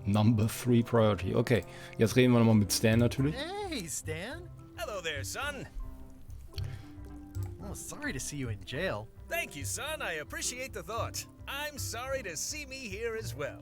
Number 3 Priority. Okay, jetzt reden wir nochmal mit Stan natürlich. Hey, Stan. Hello there, son. Oh, sorry to see you in jail. Thank you, son. I appreciate the thought. I'm sorry to see me here as well.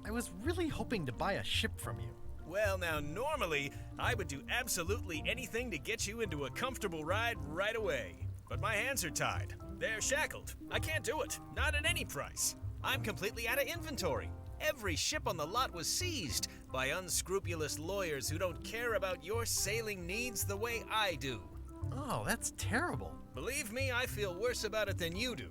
I was really hoping to buy a ship from you. Well, now, normally, I would do absolutely anything to get you into a comfortable ride right away. But my hands are tied. They're shackled. I can't do it. Not at any price. I'm completely out of inventory. Every ship on the lot was seized by unscrupulous lawyers who don't care about your sailing needs the way I do. Oh, that's terrible. Believe me, I feel worse about it than you do.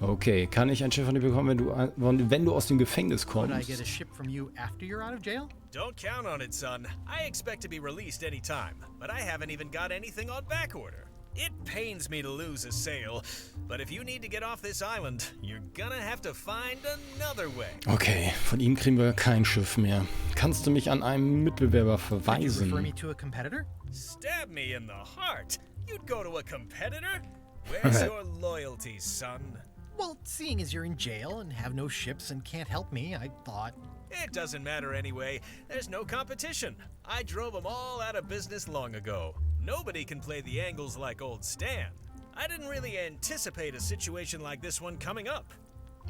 Okay, kann ich ein Schiff von dir bekommen, wenn du aus dem Gefängnis Could I kommst? get a ship from you after you're out of jail? Don't count on it, son. I expect to be released any time, but I haven't even got anything on back order. It pains me to lose a sail, but if you need to get off this island, you're gonna have to find another way. Okay, von ihm kriegen wir kein Schiff mehr. Kannst du mich an einen Mitbewerber Could you refer me verweisen? to a competitor? Stab me in the heart. You'd go to a competitor? Where's your loyalty, son? Well, seeing as you're in jail and have no ships and can't help me, I thought... It doesn't matter anyway. There's no competition. I drove them all out of business long ago. Nobody can play the angles like old Stan. I didn't really anticipate a situation like this one coming up.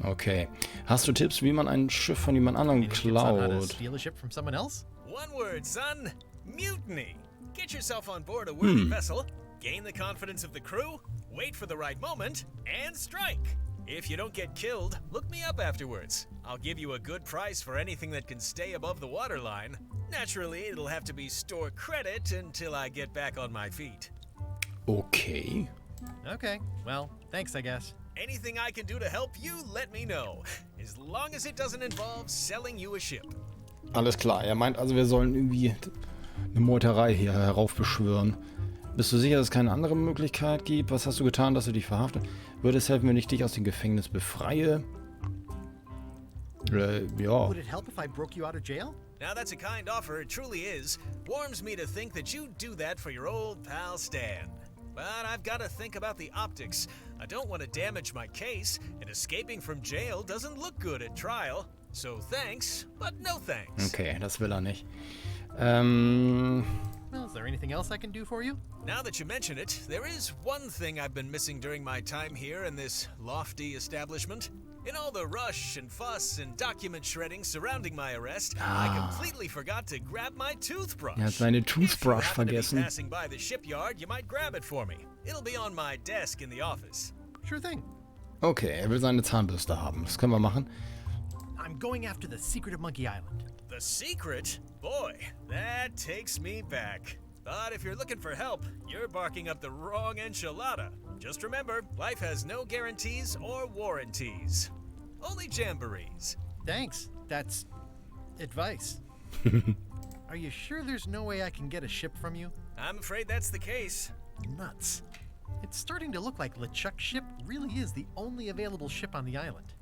Okay. Hast du Tipps, wie man ein Schiff von jemand anderem Any tips on how to klaut? steal a ship from someone else? One word, son. Mutiny. Get yourself on board a worthy vessel, gain the confidence of the crew, wait for the right moment, and strike. If you don't get killed, look me up afterwards. I'll give you a good price for anything that can stay above the waterline. Naturally, it'll have to be store credit until I get back on my feet. Okay. Okay, well, thanks, I guess. Anything I can do to help you, let me know. As long as it doesn't involve selling you a ship. Alles klar. Er meint also, wir sollen irgendwie eine Meuterei hier heraufbeschwören. Bist du sicher, dass es keine andere Möglichkeit gibt? Was hast du getan, dass du dich verhaftet? Würde es helfen, wenn ich dich aus dem Gefängnis befreie? Ja. Would it help if I broke you out of jail? Now that's a kind offer, it truly is. Warms me to think that you'd do that for your old pal Stan. But I've got to think about the optics. I don't want to damage my case, and escaping from jail doesn't look good at trial. So thanks, but no thanks. Okay, das will er nicht. Well, is there anything else I can do for you? Now that you mention it, there is one thing I've been missing during my time here in this lofty establishment. In all the rush and fuss and document shredding surrounding my arrest, I completely forgot to grab my toothbrush. Er hat seine Toothbrush If you happen to be vergessen. passing by the shipyard, you might grab it for me. It'll be on my desk in the office. Sure thing. Okay, er will seine Zahnbürste haben. Das können wir machen. I'm going after the secret of Monkey Island. The secret? Boy, that takes me back. But if you're looking for help, you're barking up the wrong enchilada. Just remember, life has no guarantees or warranties. Only jamborees. Thanks. That's advice. Are you sure there's no way I can get a ship from you? I'm afraid that's the case. Nuts. It's starting to look like LeChuck's ship really is the only available ship on the island.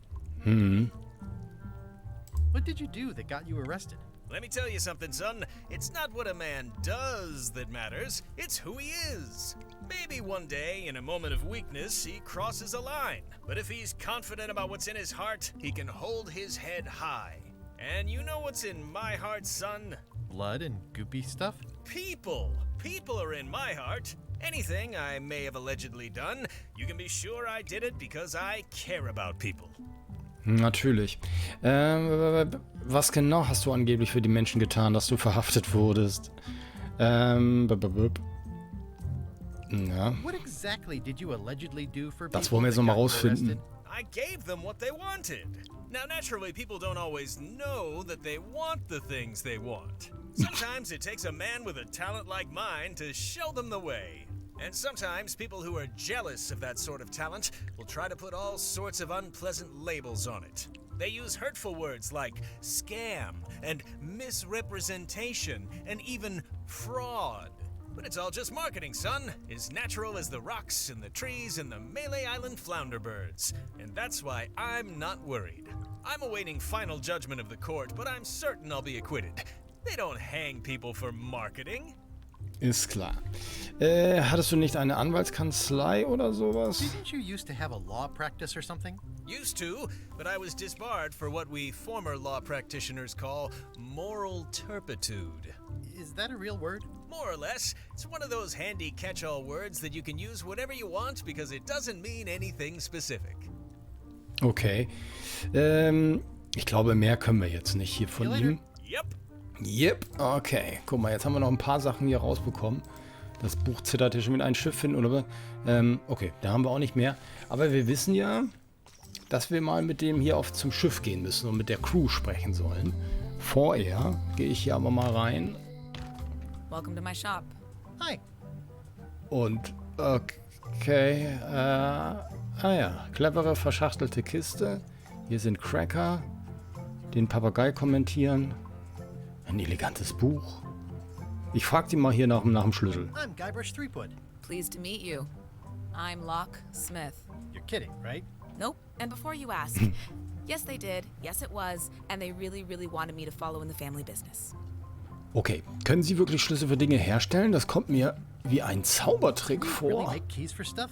What did you do that got you arrested? Let me tell you something, son. It's not what a man does that matters, it's who he is. Maybe one day, in a moment of weakness, he crosses a line. But if he's confident about what's in his heart, he can hold his head high. And you know what's in my heart, son? Blood and goopy stuff? People. People are in my heart. Anything I may have allegedly done, you can be sure I did it because I care about people. Natürlich. Was genau hast du angeblich für die Menschen getan, dass du verhaftet wurdest? Ja. What exactly did you allegedly do for Das people wollen wir jetzt that nochmal got you rausfinden. I gave them what they wanted. Now, naturally, people don't always know that they want the things they want. Sometimes it takes a man with a talent like mine to show them the way. And sometimes people who are jealous of that sort of talent will try to put all sorts of unpleasant labels on it. They use hurtful words like scam and misrepresentation and even fraud. But it's all just marketing, son. As natural as the rocks and the trees and the Melee Island flounder birds. And that's why I'm not worried. I'm awaiting final judgment of the court, but I'm certain I'll be acquitted. They don't hang people for marketing. Ist klar. Hattest du nicht eine Anwaltskanzlei oder sowas? Didn't you used to have a law practice or something? Used to, but I was disbarred for what we former law practitioners call moral turpitude. Is that a real word? More or less. It's one of those handy catch-all words that you can use whenever you want because it doesn't mean anything specific. Okay. Ich glaube, mehr können wir jetzt nicht hier von ihm. Yep. Okay. Guck mal, jetzt haben wir noch ein paar Sachen hier rausbekommen. Das Buch zittert ja schon mit einem Schiff finden, oder? Okay, da haben wir auch nicht mehr. Aber wir wissen ja, dass wir mal mit dem hier zum Schiff gehen müssen und mit der Crew sprechen sollen. Vorher gehe ich hier aber mal rein. Welcome to my shop. Hi. Und, okay, ja, clevere, verschachtelte Kiste. Hier sind Cracker, den Papagei kommentieren. Ein elegantes Buch. Ich frag die mal hier nach dem Schlüssel. I'm Guybrush Threepwood. Pleased to meet you. I'm Locke Smith. You're kidding, right? Nope. And before you ask, yes they did, yes it was, and they really, really wanted me to follow in the family business. Okay, können Sie wirklich Schlüssel für Dinge herstellen? Das kommt mir wie ein Zaubertrick Really vor. make keys for stuff?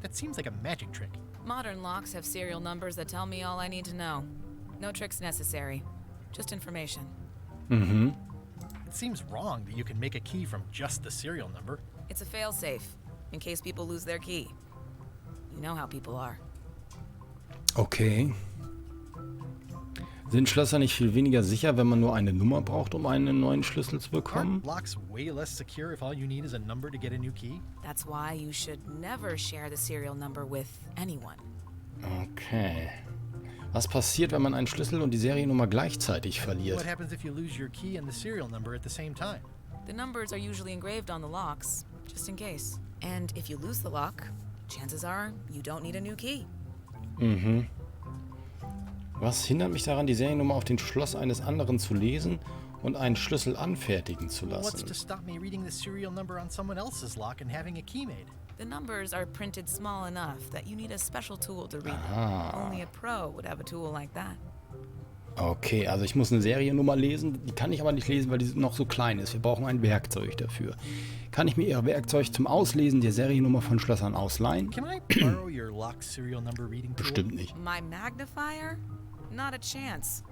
That seems like a magic trick. Modern locks have serial numbers that tell me all I need to know. No tricks necessary. Just information. Mhm. It seems wrong that you can make a key from just the serial number. It's a failsafe, in case people lose their key. You know how people are. Okay. Sind Schlösser nicht viel weniger sicher, wenn man nur eine Nummer braucht, um einen neuen Schlüssel zu bekommen? Aren't locks way less secure if all you need is a number to get a new key? That's why you should never share the serial number with anyone. Okay. Was passiert, wenn man einen Schlüssel und die Seriennummer gleichzeitig What verliert? happens if you lose your key and the serial number at the same time? The numbers are usually engraved on the locks, just in case. And if you lose the lock, chances are you don't need a new key. Mhm. Was hindert mich daran, die Seriennummer auf dem Schloss eines anderen zu lesen und einen Schlüssel anfertigen zu What's lassen? to stop me reading the serial number on someone else's lock and having a key made? The numbers are printed small enough that you need a special tool to read Ah. them. Only a pro would have a tool like that. Okay, also ich muss eine Seriennummer lesen. Die kann ich aber nicht lesen, weil die noch so klein ist. Wir brauchen ein Werkzeug dafür. Kann ich mir Ihr Werkzeug zum Auslesen der Seriennummer von Schlössern ausleihen? Can I borrow your lock serial number reading tool? Bestimmt nicht. My magnifier? Not a chance.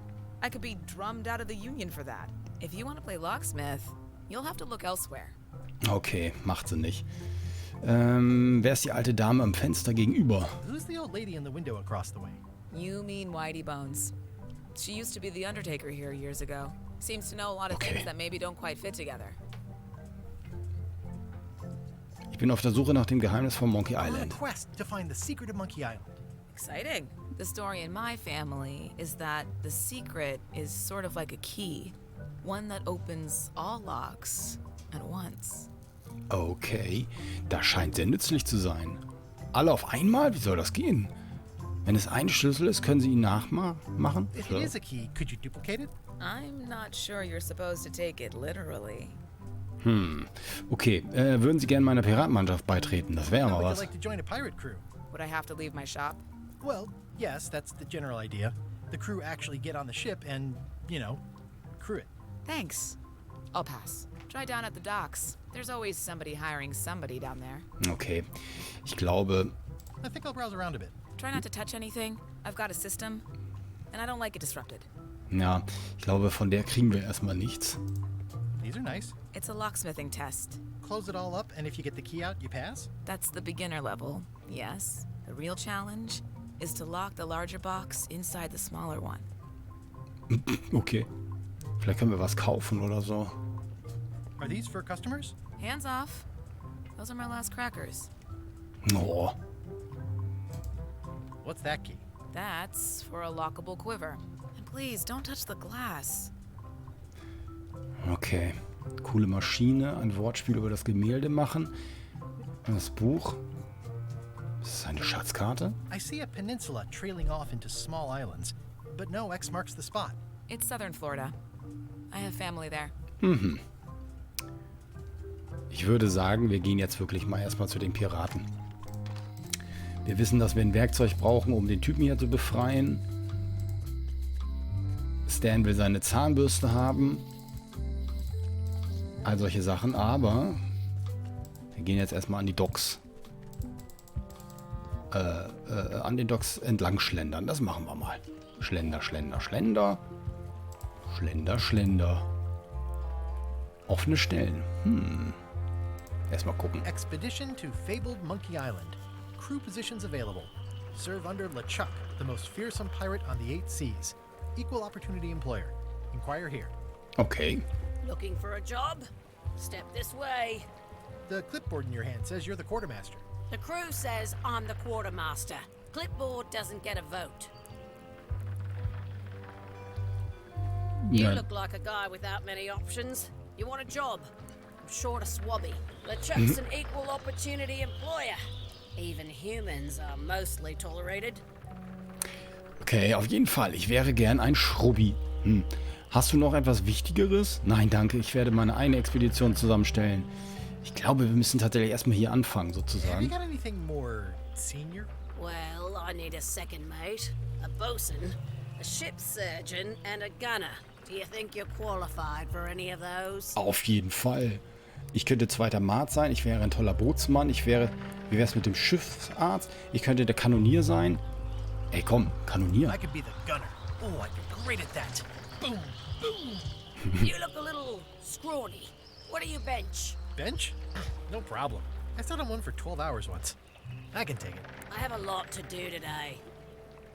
I could be drummed out of the union for that. If you want to play locksmith, you'll have to look elsewhere. Okay, macht sie nicht. Wer ist die alte Dame am Fenster gegenüber? Who's the old lady in the window across the way? You mean Whitey Bones. She used to be the Undertaker here years ago. Seems to know a lot of things that maybe don't quite fit together. Ich bin auf der Suche nach dem Geheimnis von Monkey I'm on a Island. quest to find the secret of Monkey Island. Exciting. The story in my family is that the secret is sort of like a key. One that opens all locks at once. Okay, das scheint sehr nützlich zu sein. Alle auf einmal? Wie soll das gehen? Wenn es ein Schlüssel ist, können Sie ihn nachmachen? If it is a key, could you duplicate it? I'm not sure you're supposed to take it literally. Okay, würden Sie gerne meiner Piratenmannschaft beitreten? Das wäre How mal would you was. like to join a pirate crew? Would I have to leave my shop? Well, yes, that's the general idea. The crew actually get on the ship and, crew it. Thanks. I'll pass. Try down at the docks. There's always somebody hiring somebody down there. Okay, ich glaube... I think I'll browse around a bit. Try not to touch anything. I've got a system, and I don't like it disrupted. Ja, ich glaube, von der kriegen wir erstmal nichts. These are nice. It's a locksmithing test. Close it all up, and if you get the key out, you pass? That's the beginner level, yes. The real challenge is to lock the larger box inside the smaller one. Okay. Vielleicht können wir was kaufen oder so. Are these for customers? Hands off. Those are my last crackers. Oh. What's that key? That's for a lockable quiver. And please, don't touch the glass. Okay. Coole Maschine. Ein Wortspiel über das Gemälde machen. Das Buch. Ist das eine Schatzkarte? I see a peninsula trailing off into small islands, but no X marks the spot. It's southern Florida. I have family there. Ich würde sagen, wir gehen jetzt wirklich mal erstmal zu den Piraten. Wir wissen, dass wir ein Werkzeug brauchen, um den Typen hier zu befreien. Stan will seine Zahnbürste haben. All solche Sachen, aber wir gehen jetzt erstmal an die Docks. An den Docks entlang schlendern. Das machen wir mal. Schlender, Schlender, Schlender. Schlender, Schlender. Offene Stellen. Erstmal gucken. Expedition to fabled Monkey Island. Crew positions available. Serve under LeChuck, the most fearsome pirate on the 8 seas. Equal opportunity employer. Inquire here. Okay. Looking for a job? Step this way. The clipboard in your hand says you're the quartermaster. The crew says I'm the quartermaster. Clipboard doesn't get a vote. You look like a guy without many options. You want a job? I'm short of swabby. LeChuck's an equal opportunity employer. Even humans are mostly tolerated. Okay, auf jeden Fall. Ich wäre gern ein Schrubbi. Hast du noch etwas Wichtigeres? Nein, danke. Ich werde meine eigene Expedition zusammenstellen. Ich glaube, wir müssen tatsächlich erstmal hier anfangen, Have you sozusagen. got anything more senior? Well, I need a second mate, a bosun, a ship's surgeon, and a gunner. Do you think you're qualified for any of those? Auf jeden Fall. Ich könnte zweiter Mat sein. Ich wäre ein toller Bootsmann. Wie wäre es mit dem Schiffsarzt? Ich könnte der Kanonier sein. Ey, komm, Kanonier. I could be the gunner. Oh, I'd be great at that. Boom, boom. You look a little scrawny. What do you bench? Bench? No problem. I sat on one for 12 hours once. I can take it. I have a lot to do today.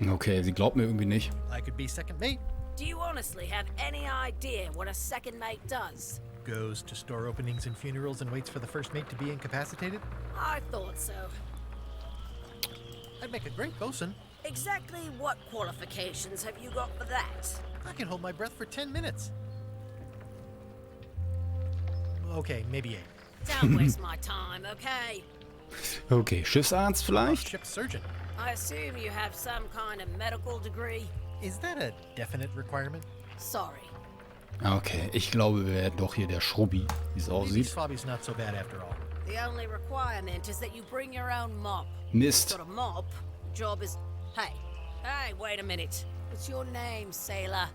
Okay, sie glaubt mir irgendwie nicht. I could be second mate. Do you honestly have any idea what a second mate does? Goes to store openings and funerals and waits for the first mate to be incapacitated. I thought so. I'd make a great bosun. Exactly what qualifications have you got for that? I can hold my breath for 10 minutes. Okay, maybe 8. Don't waste my time, okay? Okay, Schiffsarzt vielleicht? Ship surgeon. I assume you have some kind of medical degree. Is that a definite requirement? Sorry. Okay, ich glaube, wir werden doch hier der Schrubbi, wie es Maybe aussieht. Swabby's not so bad after all. The only requirement is that you bring your own mop. Mist. Got a mop? Job is... Hey, wait a minute. What's your name, sailor?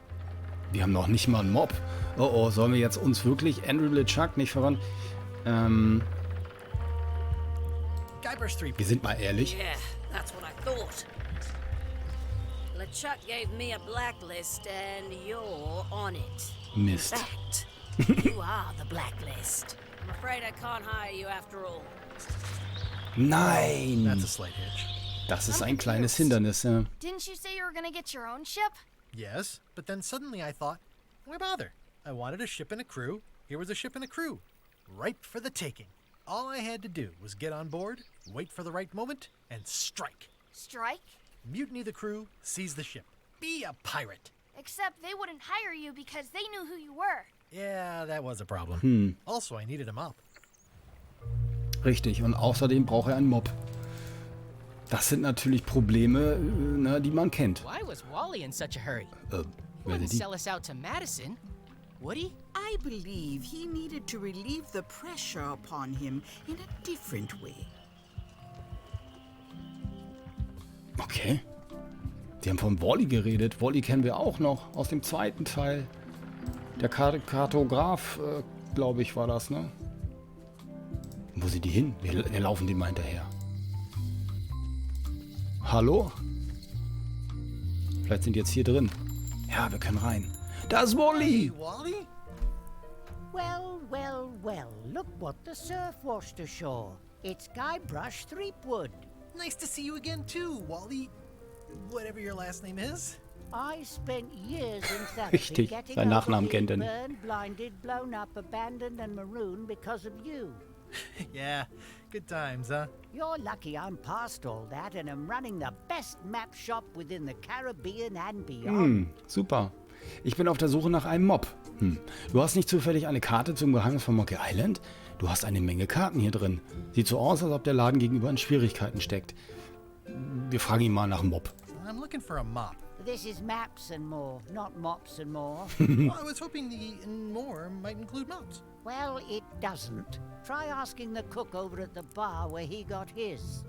Wir haben noch nicht mal einen Mob. Oh, sollen wir jetzt uns wirklich Andrew LeChuck nicht verwandeln? Guybrush 3. Wir sind mal ehrlich. Yeah, that's what I thought. LeChuck gave me a blacklist and you're on it. Mist. In fact, you are the blacklist. I'm afraid I can't hire you after all. Nein! That's a slight hitch. Das ist ein kleines Hindernis, ja. Didn't you say you were gonna get your own ship? Yes, but then suddenly I thought, why bother? I wanted a ship and a crew. Here was a ship and a crew. Ripe for the taking. All I had to do was get on board, wait for the right moment, and strike. Strike? Mutiny the crew, seize the ship. Be a pirate. Except they wouldn't hire you because they knew who you were. Yeah, that was a problem. Also, I needed a mop. Richtig, und außerdem braucht er einen Mob. Das sind natürlich Probleme, die man kennt. Why was Wally in such a hurry? Wer Wouldn't sind die? sell us out to Madison, would he? I believe he needed to relieve the pressure upon him in a different way. Okay. Die haben von Wally geredet. Wally kennen wir auch noch aus dem zweiten Teil. Der Kartograf, glaube ich, war das, ne? Wo sind die hin? Wir laufen dem mal hinterher. Hallo? Vielleicht sind die jetzt hier drin. Ja, wir können rein. Da ist Wally! Hey, Wally? Well, well, well, look what the surf washed ashore. It's Guybrush Threepwood. Nice to see you again too, Wally. Whatever your last name is. I spent years in therapy Richtig, getting seinen Nachnamen over kennt er being nicht. burned, blinded, blown up, abandoned and marooned because of you. Yeah, good times, huh? You're lucky I'm past all that and am running the best map shop within the Caribbean and beyond. Super. Ich bin auf der Suche nach einem Mob. Du hast nicht zufällig eine Karte zum Geheimnis von Monkey Island? Du hast eine Menge Karten hier drin. Sieht so aus, als ob der Laden gegenüber in Schwierigkeiten steckt. Wir fragen ihn mal nach einem Mob. I'm looking for a mop. This is maps and more, not mops and more. Well, I was hoping the and more might include mops. Well, it doesn't. Try asking the cook over at the bar where he got his.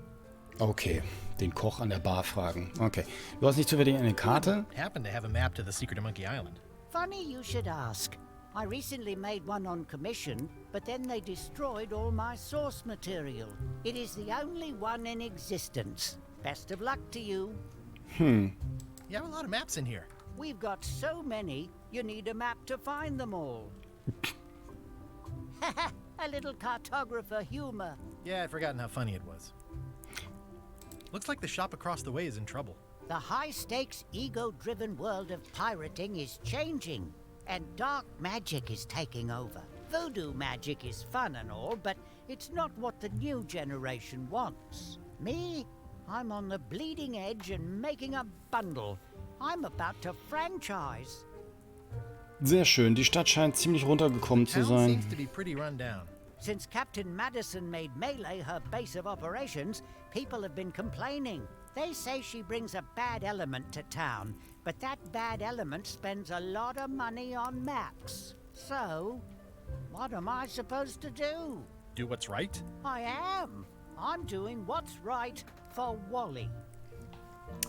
Okay, den Koch an der Bar fragen. Okay. Du hast nicht zufällig eine Karte? Happen to have a map to the secret of Monkey Island. Funny you should ask. I recently made one on commission, but then they destroyed all my source material. It is the only one in existence. Best of luck to you. You have a lot of maps in here. We've got so many, you need a map to find them all. A little cartographer humor. Yeah, I'd forgotten how funny it was. Looks like the shop across the way is in trouble. The high-stakes, ego-driven world of pirating is changing, and dark magic is taking over. Voodoo magic is fun and all, but it's not what the new generation wants. Me? I'm on the bleeding edge and making a bundle. I'm about to franchise. Sehr schön. Die Stadt scheint ziemlich runtergekommen zu Town sein. seems to be pretty run down. Since Captain Madison made Melee her base of operations, people have been complaining. They say she brings a bad element to town, but that bad element spends a lot of money on maps. So, what am I supposed to do? Do what's right? I am. I'm doing what's right for Wally.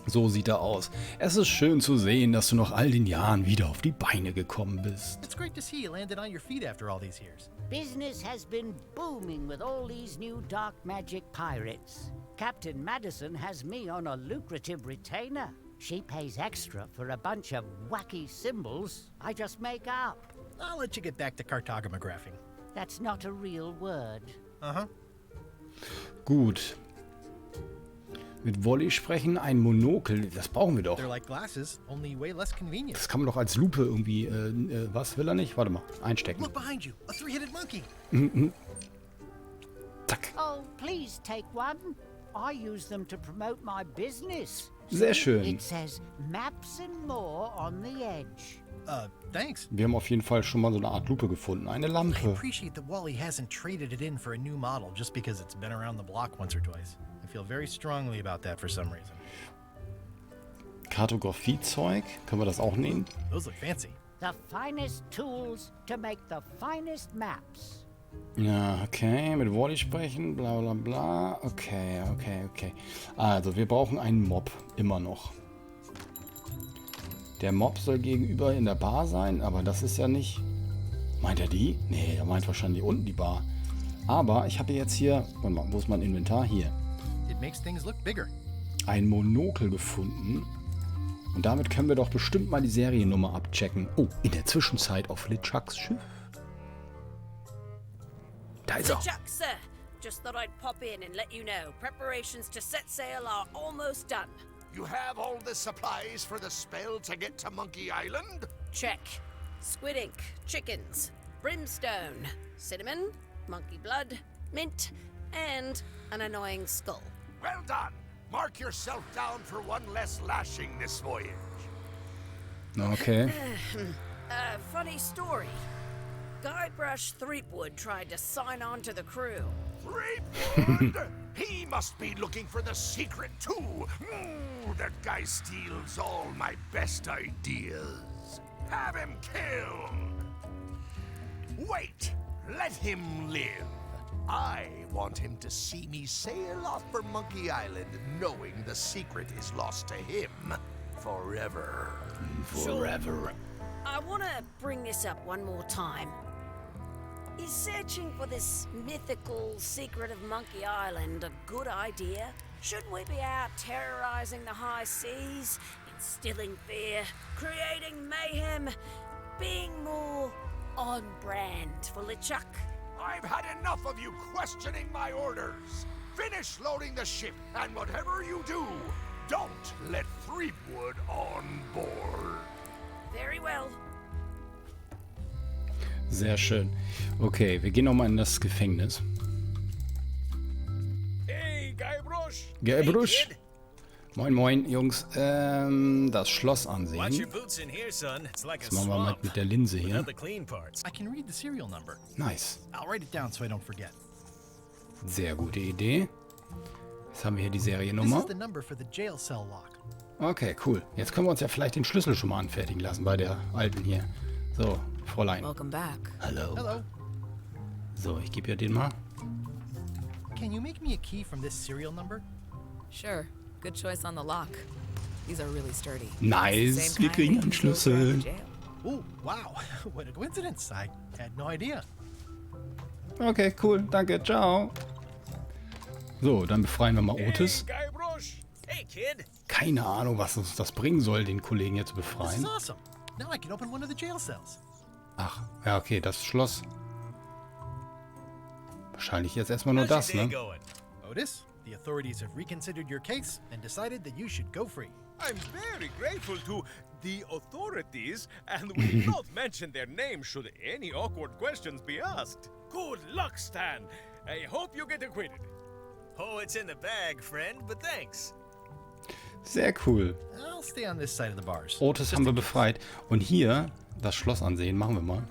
So sieht er aus. Es ist schön zu sehen, dass du nach all den Jahren wieder auf die Beine gekommen bist. It's great to see you landed on your feet after all these years. Business has been booming with all these new dark magic pirates. Captain Madison has me on a lucrative retainer. She pays extra for a bunch of wacky symbols I just make up. I'll let you get back to cartographing. That's not a real word. Uh-huh. Gut. Mit Wally sprechen, ein Monokel, das brauchen wir doch. They're like glasses, only way less convenient. Das kann man doch als Lupe irgendwie, was will er nicht? Warte mal, einstecken. Look behind you, a three-headed monkey. Zack. Oh, please take one. I use them to promote my business. Sehr schön. It says maps and more on the edge. Thanks. Wir haben auf jeden Fall schon mal so eine Art Lupe gefunden. Eine I Lampe. appreciate that Wally hasn't traded it in for a new model just because it's been around the block once or twice. I feel very strongly about that for some reason. Kartografiezeug. Können wir das auch nehmen? Those look fancy. The finest tools to make the finest maps. Ja, okay. Mit Wally sprechen. Bla bla bla. Okay. Also, wir brauchen einen Mob. Immer noch. Der Mob soll gegenüber in der Bar sein, aber das ist ja nicht... Meint er die? Nee, er meint wahrscheinlich unten die Bar. Aber ich habe jetzt hier... Warte mal, wo ist mein Inventar? Hier. It makes things look bigger. Ein Monokel gefunden. Und damit können wir doch bestimmt mal die Seriennummer abchecken. Oh, in der Zwischenzeit auf LeChucks Schiff. Da ist er. LeChuck, sir. Just thought I'd pop in and let you know. Preparations to set sail are almost done. You have all the supplies for the spell to get to Monkey Island? Check. Squid ink, chickens, brimstone, cinnamon, monkey blood, mint, and an annoying skull. Well done. Mark yourself down for one less lashing this voyage. Okay. Funny story. Guybrush Threepwood tried to sign on to the crew. Threepwood? He must be looking for the secret too. That guy steals all my best ideas. Have him killed. Wait, let him live. I want him to see me sail off for Monkey Island knowing the secret is lost to him forever. Forever. I want to bring this up one more time. Is searching for this mythical secret of Monkey Island a good idea? Shouldn't we be out terrorizing the high seas, instilling fear, creating mayhem, being more on brand for LeChuck? I've had enough of you questioning my orders. Finish loading the ship, and whatever you do, don't let Threepwood on board. Very well. Sehr schön. Okay, wir gehen nochmal in das Gefängnis. Hey, Guybrush! Guybrush! Moin, moin, Jungs. Das Schloss ansehen. Watch your boots in here, son. It's like a Das machen wir mal mit der Linse hier. the clean parts. I can read the serial number. Nice. I'll write it down so I don't forget. Sehr gute Idee. Jetzt haben wir hier die This Seriennummer. is the number for the jail cell lock. Okay, cool. Jetzt können wir uns ja vielleicht den Schlüssel schon mal anfertigen lassen bei der Alten hier. So, Fräulein. Welcome back. Hallo. Hello. So, ich gebe ja den mal. Can you make me a key from this serial number? Sure. Good choice on the lock. These are really sturdy. Nice. Same Wir kind kriegen that einen you use around Schlüssel. the jail. Oh, wow. What a coincidence. I had no idea. Okay, cool. Danke. Ciao. So, dann befreien wir mal Otis. Hey, Guybrush! Hey, kid. Keine Ahnung, was uns das bringen soll, den Kollegen hier zu This is befreien. awesome. Now I can open one of the jail cells. Ach, ja, okay, das Schloss. Wahrscheinlich jetzt erstmal nur das, ne? Otis, the authorities have reconsidered your case and decided that you should go free. I'm very grateful to the authorities, and will not mention their name should any awkward questions be asked. Good luck, Stan. I hope you get acquitted. Oh, it's in the bag, friend, but thanks. Sehr cool. I'll stay on this side of the bars. Otis haben wir befreit. Und hier, das Schloss ansehen, machen wir mal.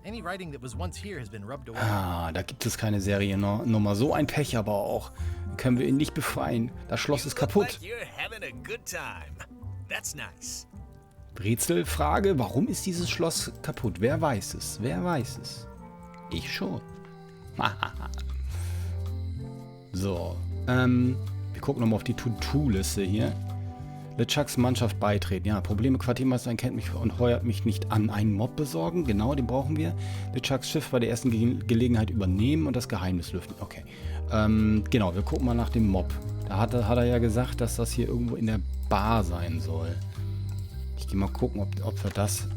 Any writing that was once here has been rubbed away. Ah, da gibt es keine Seriennummer. So ein Pech aber auch. Können wir ihn nicht befreien. Das Schloss ist kaputt. Like you're having a good time. That's nice. Rätselfrage, warum ist dieses Schloss kaputt? Wer weiß es? Wer weiß es? Ich schon. So, wir gucken nochmal auf die To-Do-Liste hier. LeChucks Mannschaft beitreten. Ja, Probleme, Quartiermeister kennt mich und heuert mich nicht an. Einen Mob besorgen, genau, den brauchen wir. LeChucks Schiff bei der ersten Gelegenheit übernehmen und das Geheimnis lüften. Okay, genau, wir gucken mal nach dem Mob. Da hat er ja gesagt, dass das hier irgendwo in der Bar sein soll. Ich gehe mal gucken, ob er das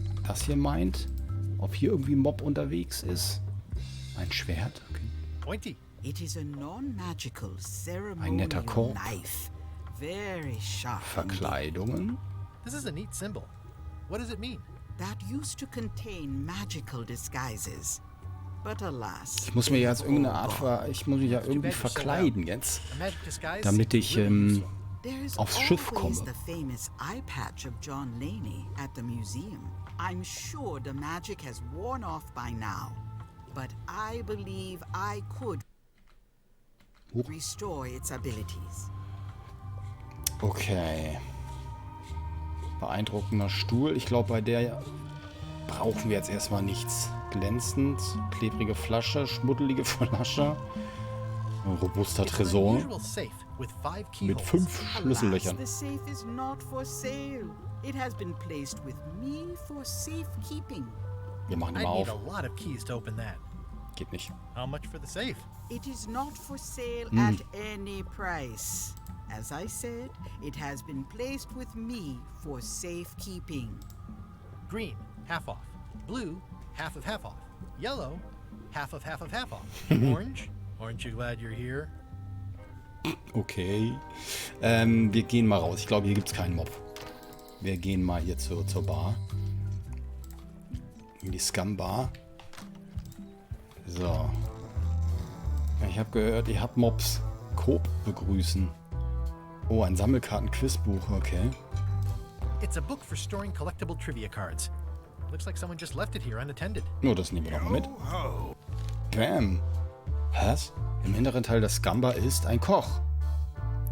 hier meint. Ob hier irgendwie ein Mob unterwegs ist. Ein Schwert, okay. Pointy. It is a non-magical Ein ceremonial netter Korb. knife. Very sharp. Verkleidungen. This is a neat symbol. What does it mean? That used to contain magical disguises. But alas. Ich muss mir jetzt irgendeine Art ich muss mich ja irgendwie verkleiden jetzt, damit ich aufs Schiff komme. There's the famous eye patch of John Laney at the museum. I'm sure the magic has worn off by now, but I believe I could restore its abilities. Okay. Beeindruckender Stuhl. Ich glaube, bei der brauchen wir jetzt erstmal nichts. Glänzend, klebrige Flasche, schmuddelige Flasche. Ein robuster Tresor. Mit 5 Schlüssellöchern. Alas, the safe is not for sale. It has been placed with me for safekeeping. Wir machen ihn I mal need auf. a lot of keys to open that. Geht nicht. How much for the safe? It is not for sale at any price. As I said, it has been placed with me for safekeeping. Green, half off. Blue, half of half off. Yellow, half of half of half off. Orange, Aren't you glad you're here? Okay. Wir gehen mal raus. Ich glaube, hier gibt es keinen Mob. Wir gehen mal hier zur Bar. In die Scum-Bar. So. Ich habe gehört, ihr habt Mobs. Coop begrüßen. Oh, ein Sammelkarten-Quizbuch. Okay. It's a book for storing collectible trivia cards. Looks like someone just left it here unattended. Oh, das nehmen wir doch mal mit. Bam. Was? Im hinteren Teil der Scum-Bar ist ein Koch.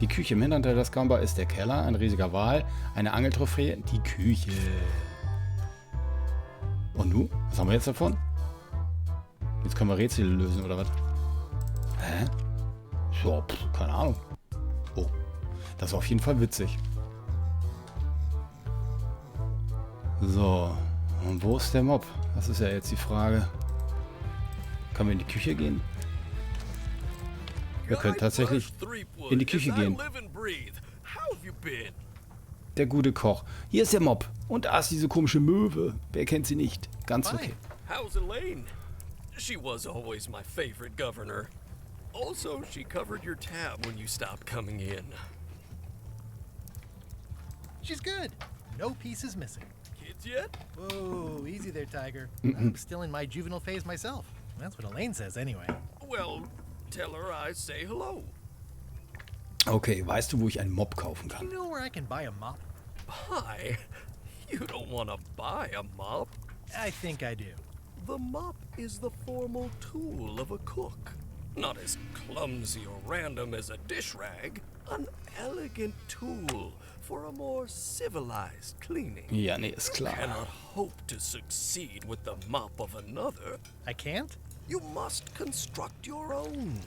Die Küche im hinteren Teil der Scum-Bar ist der Keller, ein riesiger Wal, eine Angeltrophäe, die Küche. Und nun? Was haben wir jetzt davon? Jetzt können wir Rätsel lösen, oder was? Hä? So, keine Ahnung. Oh, das ist auf jeden Fall witzig. So, und wo ist der Mob? Das ist ja jetzt die Frage. Können wir in die Küche gehen? Wir können tatsächlich in die Küche gehen. Der gute Koch. Hier ist der Mob. Und da ist diese komische Möwe. Wer kennt sie nicht? Ganz okay. How's Elaine? She was always my favorite governor. Also, she covered your tab when you stopped coming in. She's good. No pieces missing. Kids yet? Whoa, easy there, Tiger. I'm still in my juvenile phase myself. That's what Elaine says anyway. Well, tell her I say hello. Okay, weißt du, wo ich einen Mob kaufen Do kann? you know where I can buy a mop? Buy? You don't want to buy a mop. I think I do. The mop is the formal tool of a cook. Not as clumsy or random as a dish rag. An elegant tool for a more civilized cleaning. Ja, nee, ist klar. You cannot hope to succeed with the mop of another. I can't? You must construct your own.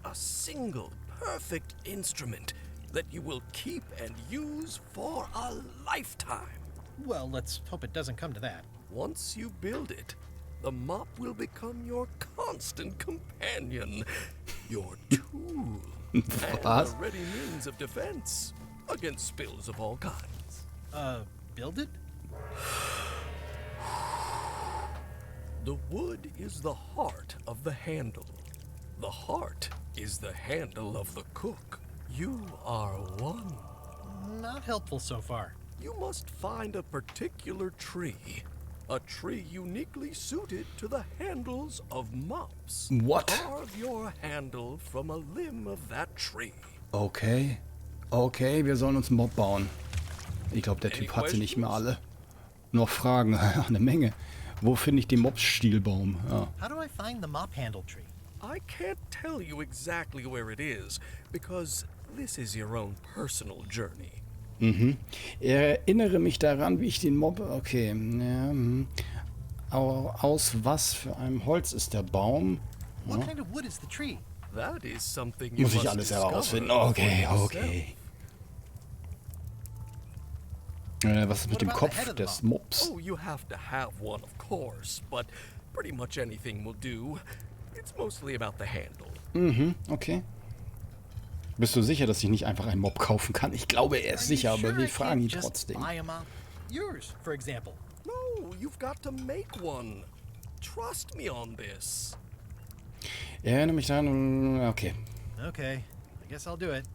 A single, perfect instrument that you will keep and use for a lifetime. Well, let's hope it doesn't come to that. Once you build it, the mop will become your constant companion, your tool, and a ready means of defense against spills of all kinds. Build it? The wood is the heart of the handle. The heart is the handle of the cook. You are one. Not helpful so far. You must find a particular tree. A tree uniquely suited to the handles of mops. What? Carve your handle from a limb of that tree. Okay. Okay, wir sollen uns einen Mob bauen. Ich glaube, der Typ hat sie nicht mehr alle. Noch Fragen? Eine Menge. Wo finde ich den Mob-Stielbaum? Ja. How do I find the mop handle tree? I can't tell you exactly where it is, because this is your own personal journey. Mhm. Erinnere mich daran, wie ich den Mob... Okay. Ja, aus was für einem Holz ist der Baum? Ja. What kind of wood is the tree? That is something you Muss ich must alles discover herausfinden. for Okay, yourself. okay. Was ist mit dem Kopf des Mobs? Oh, you have to have one, of course, but pretty much anything will do. It's mostly about the handle. Mhm, okay. Bist du sicher, dass ich nicht einfach einen Mob kaufen kann? Ich glaube, er ist sicher, aber wir fragen ihn trotzdem. Buy a mop? Yours, for example. No, you've got to make one. Trust me on this. Erinnere mich daran. Okay. Okay, I guess I'll do it.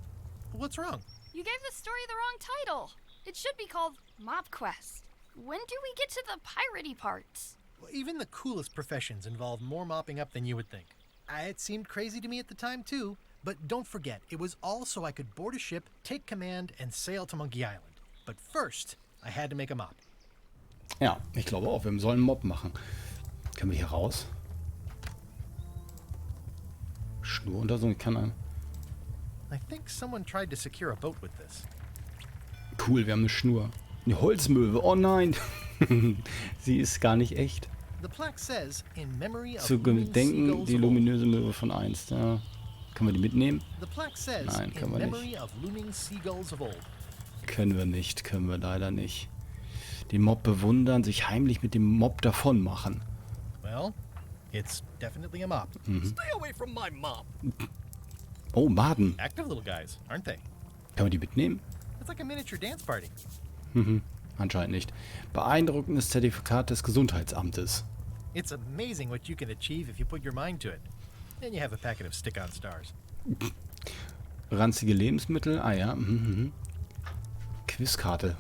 What's wrong? You gave the story the wrong title. It should be called Mop Quest. When do we get to the piratey parts? Well, even the coolest professions involve more mopping up than you would think. It seemed crazy to me at the time, too. But don't forget, it was all so I could board a ship, take command, and sail to Monkey Island. But first, I had to make a mop. Ja, ich glaube auch, wir sollen einen Mob machen. Können wir hier raus? Schnuruntersuchung, ich kann ein... I think someone tried to secure a boat with this. Cool, wir haben eine Schnur. Eine Holzmöwe, oh nein! Sie ist gar nicht echt. The plaque says, in memory of Zu gedenken seagulls die of old. luminöse Möwe von einst. Ja. Können wir die mitnehmen? The plaque says, Nein, können in wir memory nicht. of looming seagulls of old. Können wir nicht, können wir leider nicht. Den Mob bewundern, sich heimlich mit dem Mob davon machen. Well, it's definitely a mop. Stay away from my mop. Oh, Maden. Active little guys, aren't they? Können wir die mitnehmen? It's like a miniature dance party. Anscheinend nicht. Beeindruckendes Zertifikat des Gesundheitsamtes. It's amazing what you can achieve if you put your mind to it. And you have a packet of stick-on stars. Ranzige Lebensmittel. Ah ja. Quizkarte.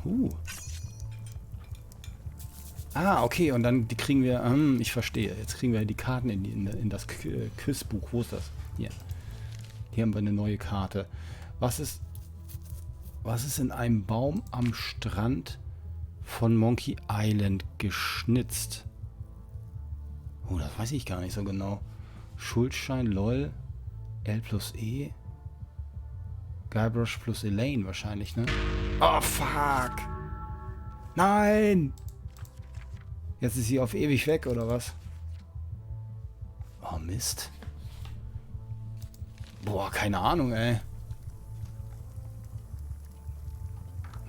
Ah, okay. Und dann die kriegen wir... ich verstehe. Jetzt kriegen wir die Karten in das Quizbuch. Wo ist das? Hier. Hier haben wir eine neue Karte. Was ist in einem Baum am Strand von Monkey Island geschnitzt? Oh, das weiß ich gar nicht so genau. Schuldschein, LOL, L plus E. Guybrush plus Elaine wahrscheinlich, ne? Oh, fuck! Nein! Jetzt ist sie auf ewig weg, oder was? Oh, Mist. Boah, keine Ahnung, ey.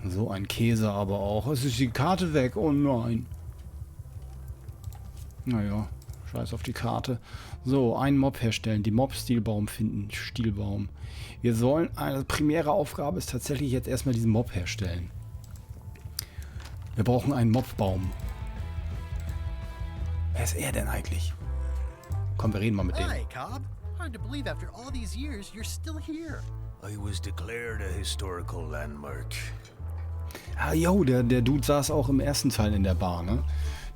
So ein Käse aber auch. Es ist die Karte weg. Oh nein. Naja, scheiß auf die Karte. So, einen Mob herstellen. Die Mob-Stilbaum finden. Stilbaum. Wir sollen... Eine primäre Aufgabe ist tatsächlich jetzt erstmal diesen Mob herstellen. Wir brauchen einen Mobbaum. Wer ist er denn eigentlich? Komm, wir reden mal mit dem. Hi, Cobb. Hard to believe after all these years you're still here. I was declared a historical landmark. Ah, yo, der Dude saß auch im ersten Teil in der Bar, ne?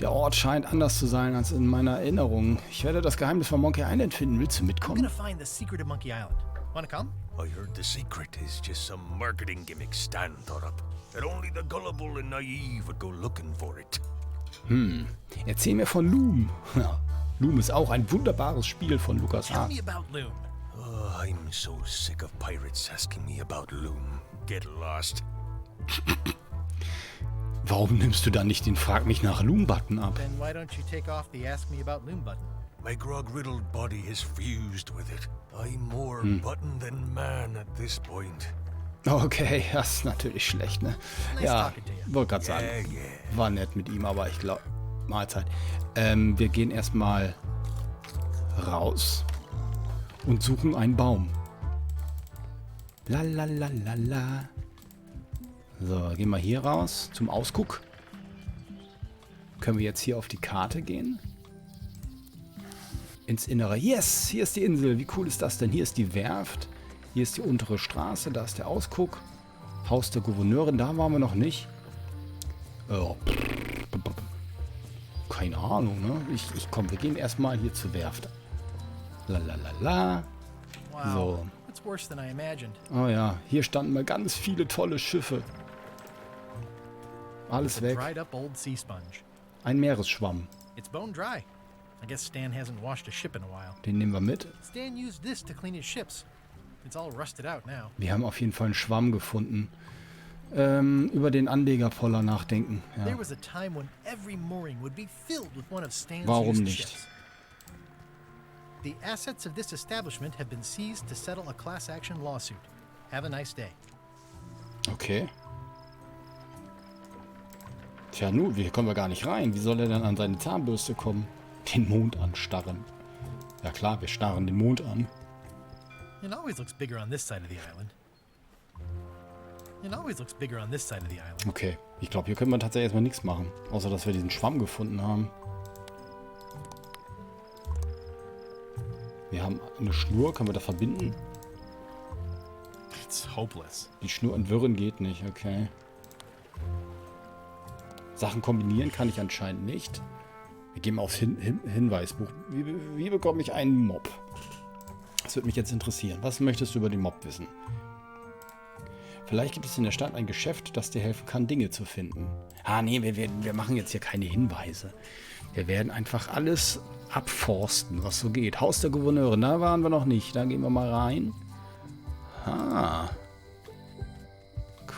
Der Ort scheint anders zu sein als in meiner Erinnerung. Ich werde das Geheimnis von Monkey Island finden. Willst du mitkommen? I'm gonna find the secret of Monkey Island. Wanna come? I heard the secret is just some marketing gimmick Stan thought up. That only the gullible and naive would go looking for it. Erzähl mir von Loom. Ja, Loom ist auch ein wunderbares Spiel von Lukas Tell A. me about Loom. Oh, I'm so sick of pirates asking me about Loom. Get lost. Warum nimmst du dann nicht den Frag mich nach Loom-Button ab? Then why don't you take off the Ask Me About Loom button? My grog-riddled body has fused with it. I'm more button than man at this point. Okay, das ist natürlich schlecht, ne? Nice Ja, talking to you. wollte gerade sagen. War nett mit ihm, aber ich glaube... Mahlzeit. Wir gehen erstmal raus und suchen einen Baum. La la la la la. So, gehen wir hier raus zum Ausguck. Können wir jetzt hier auf die Karte gehen? Ins Innere. Yes, hier ist die Insel. Wie cool ist das denn? Hier ist die Werft. Hier ist die untere Straße. Da ist der Ausguck. Haus der Gouverneurin. Da waren wir noch nicht. Keine Ahnung, ne? Komm, wir gehen erstmal hier zur Werft. La la la la. Wow, So. that's worse than I imagined. Oh ja, hier standen mal ganz viele tolle Schiffe. Alles It's a weg. dried up old sea sponge. Ein Meeresschwamm. It's bone dry. I guess Stan hasn't washed a ship in a while. Den nehmen wir mit. Stan used this to clean his ships. It's all rusted out now. Wir haben auf jeden Fall einen Schwamm gefunden. Über den Anlegerpoller nachdenken. Ja. There was a time when every mooring would be filled with one of Stan's Warum used nicht? ships. The assets of this establishment have been seized to settle a class action lawsuit. Have a nice day. Okay. Tja, nun, hier kommen wir gar nicht rein. Wie soll er dann an seine Zahnbürste kommen? Den Mond anstarren. Ja klar, wir starren den Mond an. It always looks bigger on this side of the island. It always looks bigger on this side of the island. Okay, ich glaube, hier können wir tatsächlich erstmal nichts machen. Außer, dass wir diesen Schwamm gefunden haben. Wir haben eine Schnur. Können wir das verbinden? It's hopeless. Die Schnur entwirren geht nicht, okay. Sachen kombinieren kann ich anscheinend nicht. Wir gehen mal aufs Hinweisbuch. Wie bekomme ich einen Mob? Das würde mich jetzt interessieren. Was möchtest du über den Mob wissen? Vielleicht gibt es in der Stadt ein Geschäft, das dir helfen kann, Dinge zu finden. Ah, nee, wir machen jetzt hier keine Hinweise. Wir werden einfach alles abforsten, was so geht. Haus der Gouverneurin, da waren wir noch nicht. Da gehen wir mal rein. Ah.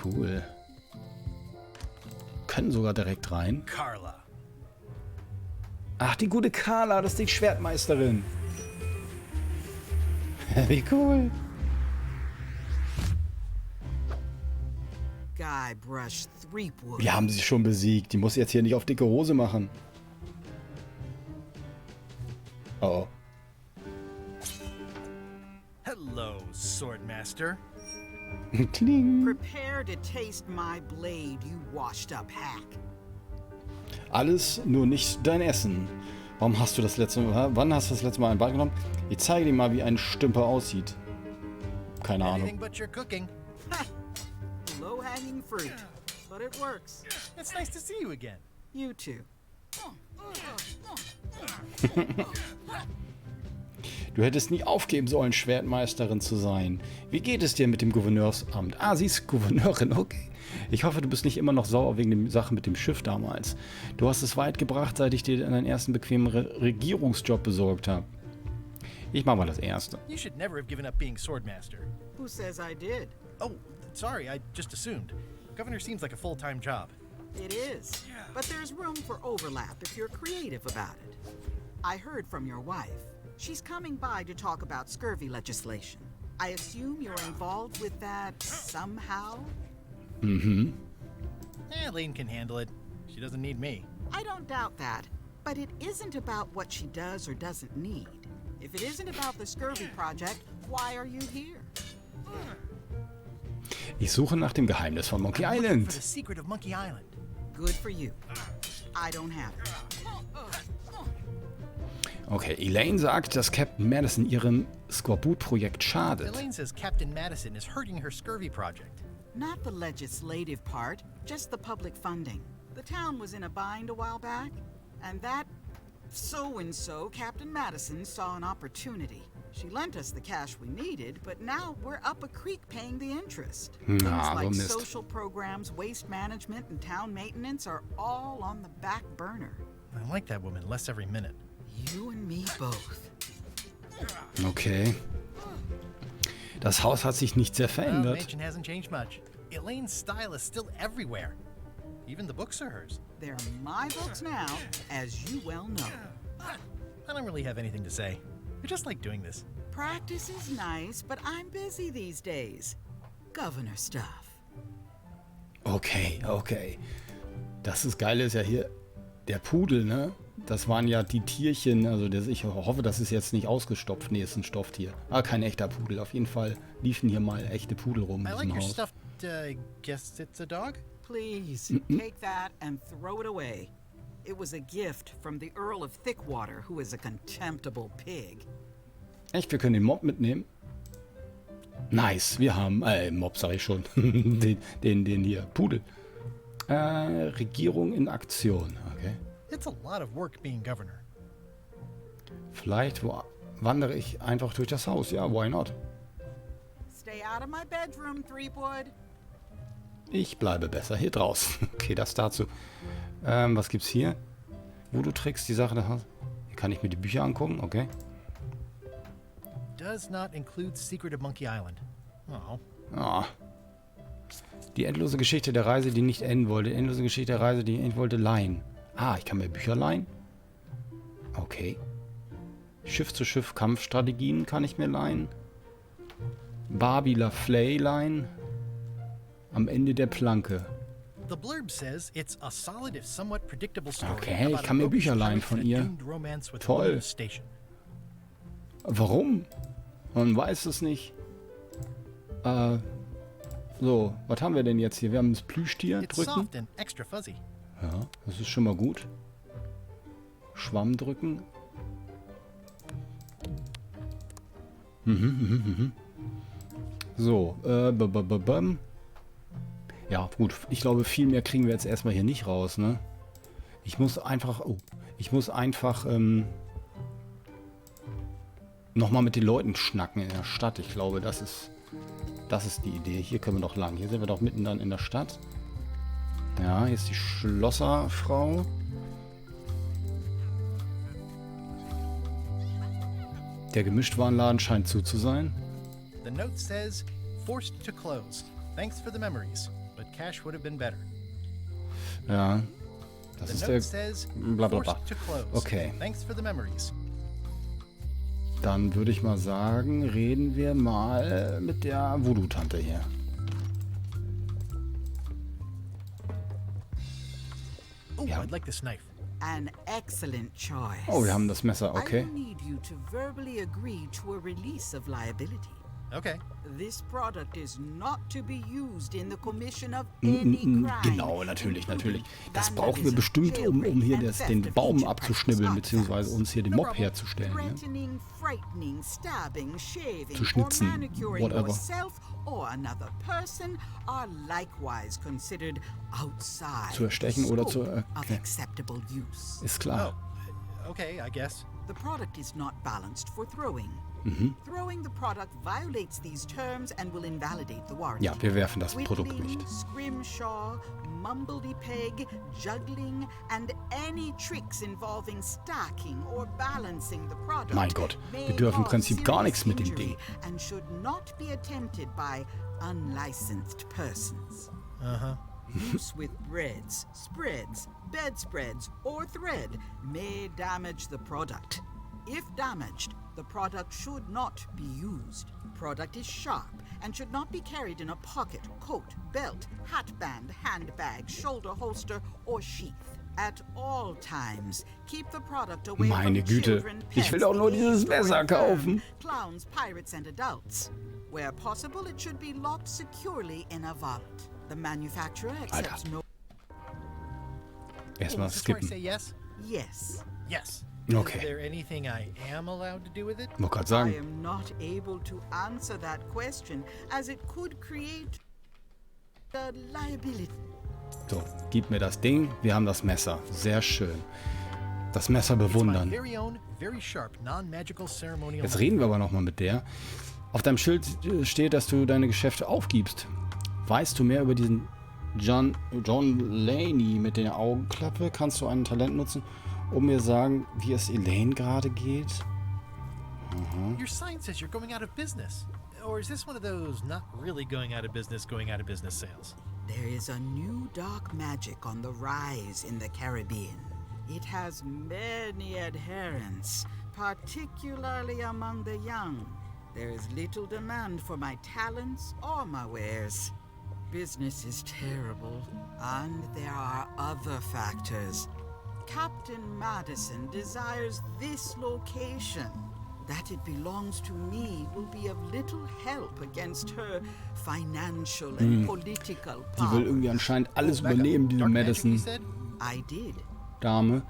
Cool. Können sogar direkt rein. Carla. Ach, die gute Carla, das ist die Schwertmeisterin. Wie cool. Guybrush Threepwood. Wir haben sie schon besiegt. Die muss jetzt hier nicht auf dicke Hose machen. Oh. Hello, Swordmaster. Kling. Prepare to taste my blade, you washed up hack. Alles, nur nicht dein Essen. Warum hast du das letzte Mal... Wann hast du das letzte Mal einen Ball genommen? Ich zeige dir mal, wie ein Stümper aussieht. Keine Anything Ahnung. but your cooking. Low-hanging fruit, but it works. It's nice to see you again. You too. Du hättest nie aufgeben sollen, Schwertmeisterin zu sein. Wie geht es dir mit dem Gouverneursamt? Ah, sie ist Gouverneurin, okay. Ich hoffe, du bist nicht immer noch sauer wegen der Sache mit dem Schiff damals. Du hast es weit gebracht, seit ich dir deinen ersten bequemen Regierungsjob besorgt habe. Ich mach mal das Erste. You should never have given up being Swordmaster. Who says I did? Oh, sorry, I just assumed. Governor seems like a full-time job. It is, but there's room for overlap if you're creative about it. I heard from your wife. She's coming by to talk about scurvy legislation. I assume you're involved with that somehow? Mhm. Lane can handle it. She doesn't need me. I don't doubt that, but it isn't about what she does or doesn't need. If it isn't about the scurvy project, why are you here? Ich suche nach dem Geheimnis von Monkey For Island. the secret of Monkey Island. Good for you. I don't have it. Okay, Elaine sagt, dass Captain Madison ihrem Skorbut-Projekt schadet. Elaine says Captain Madison is hurting her scurvy project. Not the legislative part, just the public funding. The town was in a bind a while back, and that so-and-so, Captain Madison, saw an opportunity. She lent us the cash we needed, but now we're up a creek paying the interest. Things like Mist. social programs, waste management, and town maintenance are all on the back burner. I like that woman less every minute. You and me both. Okay. Das Haus hat sich nicht sehr Well, verändert. mansion hasn't changed much. Elaine's style is still everywhere. Even the books are hers. They're my books now, as you well know. I don't really have anything to say. I just like doing this. Practice is nice, but I'm busy these days. Governor stuff. Okay, okay. Das ist geil, ist ja hier der Pudel, ne? Das waren ja die Tierchen, also ich hoffe, das ist jetzt nicht ausgestopft. Nee, ist ein Stofftier. Ah, kein echter Pudel. Auf jeden Fall liefen hier mal echte Pudel rum in I like diesem your Haus. stuffed, guess it's a dog? Please, take that and throw it away. It was a gift from the Earl of Thickwater, who is a contemptible pig. Echt, wir können den Mob mitnehmen? Nice, wir haben, Mob sag ich schon, den hier, Pudel. Regierung in Aktion, okay. It's a lot of work being governor. Vielleicht wandere ich einfach durch das Haus, ja, why not? Stay out of my bedroom, Threepwood. Ich bleibe besser hier draußen. Okay, das dazu. Was gibt's hier? Voodoo-Tricks, die Sache, hier kann ich mir die Bücher angucken, okay. Does not include Secret of Monkey Island. Oh. Ah. Die endlose Geschichte der Reise, die nicht enden wollte. Die endlose Geschichte der Reise, die ich wollte leihen. Ah, ich kann mir Bücher leihen. Okay. Schiff zu Schiff Kampfstrategien kann ich mir leihen. Barbie LaFlay leihen. Am Ende der Planke. The blurb says it's a solid if somewhat predictable story. Okay, ich kann mir Bücher leihen von ihr. Toll. Warum? Man weiß es nicht. So, was haben wir denn jetzt hier? Wir haben das Plüschtier. It's Drücken. soft and extra fuzzy. Ja, das ist schon mal gut. Schwamm drücken. So, ja, gut. Ich glaube, viel mehr kriegen wir jetzt erstmal hier nicht raus, ne? Ich muss einfach, nochmal mit den Leuten schnacken in der Stadt. Ich glaube, das ist die Idee. Hier können wir doch lang. Hier sind wir doch mitten dann in der Stadt. Ja, hier ist die Schlosserfrau. Der Gemischtwarenladen scheint zu sein. The note says, forced to close. Thanks for the memories, but cash would have been better. Ja, das The ist note der... says, Blablabla. forced to close. Okay, Thanks for the memories. dann würde ich mal sagen, reden wir mal mit der Voodoo-Tante hier. Oh, I'd like this knife. An excellent choice. Oh, wir haben das Messer, I okay. will need you to verbally agree to a release of liability. Okay. This product is not to be used in the commission of any crime. Genau, natürlich. Das brauchen wir bestimmt, um hier den Baum abzuschnibbeln, beziehungsweise uns hier den Mob herzustellen. Threatening, frightening, stabbing, shaving, Zu schnitzen, or manicuring whatever. yourself or another person are likewise considered outside Zu erstechen oder zu... of acceptable use. Ist klar. Okay, I guess. The product is not balanced for throwing. Mhm. Throwing the product violates these terms and will invalidate the warranty. Ja, wir werfen das Produkt Whittling, nicht. scrimshaw, mumbledy-peg, juggling, and any tricks involving stacking or balancing the product. Mein Gott, wir dürfen im Prinzip gar nichts mit dem Ding. And should not be attempted by unlicensed persons. Uh-huh. Use with breads, spreads, bedspreads, or thread may damage the product. If damaged, the product should not be used. Product is sharp and should not be carried in a pocket, coat, belt, hatband, handbag, shoulder holster, or sheath. At all times, keep the product away Meine from Güte, children, ich will pets, auch nur the dieses aged, or Messer infirm, kaufen. Clowns, pirates, and adults. Where possible, it should be locked securely in a vault. The manufacturer accepts no... Erstmal Is this where I skippen. say yes? Yes. Yes. Okay. Is there anything I am allowed to do with it? Wollte gerade I sagen. am not able to answer that question, as it could create a liability. So, gib mir das Ding. Wir haben das Messer. Sehr schön. Das Messer bewundern. Very own, very sharp, non-magical ceremonial. Jetzt reden wir aber nochmal mit der. Auf deinem Schild steht, dass du deine Geschäfte aufgibst. Weißt du mehr über diesen John Laney mit der Augenklappe? Kannst du ein Talent nutzen, um mir sagen, wie es Elaine gerade geht? Aha. Your sign says you're going out of business. Or is this one of those not really going out of business sales? There is a new dark magic on the rise in the Caribbean. It has many adherents, particularly among the young. There is little demand for my talents or my wares. Business is terrible, and there are other factors. Captain Madison desires this location. That it belongs to me will be of little help against her financial and political Die will power. irgendwie anscheinend alles übernehmen, diese Madison I did. Dame.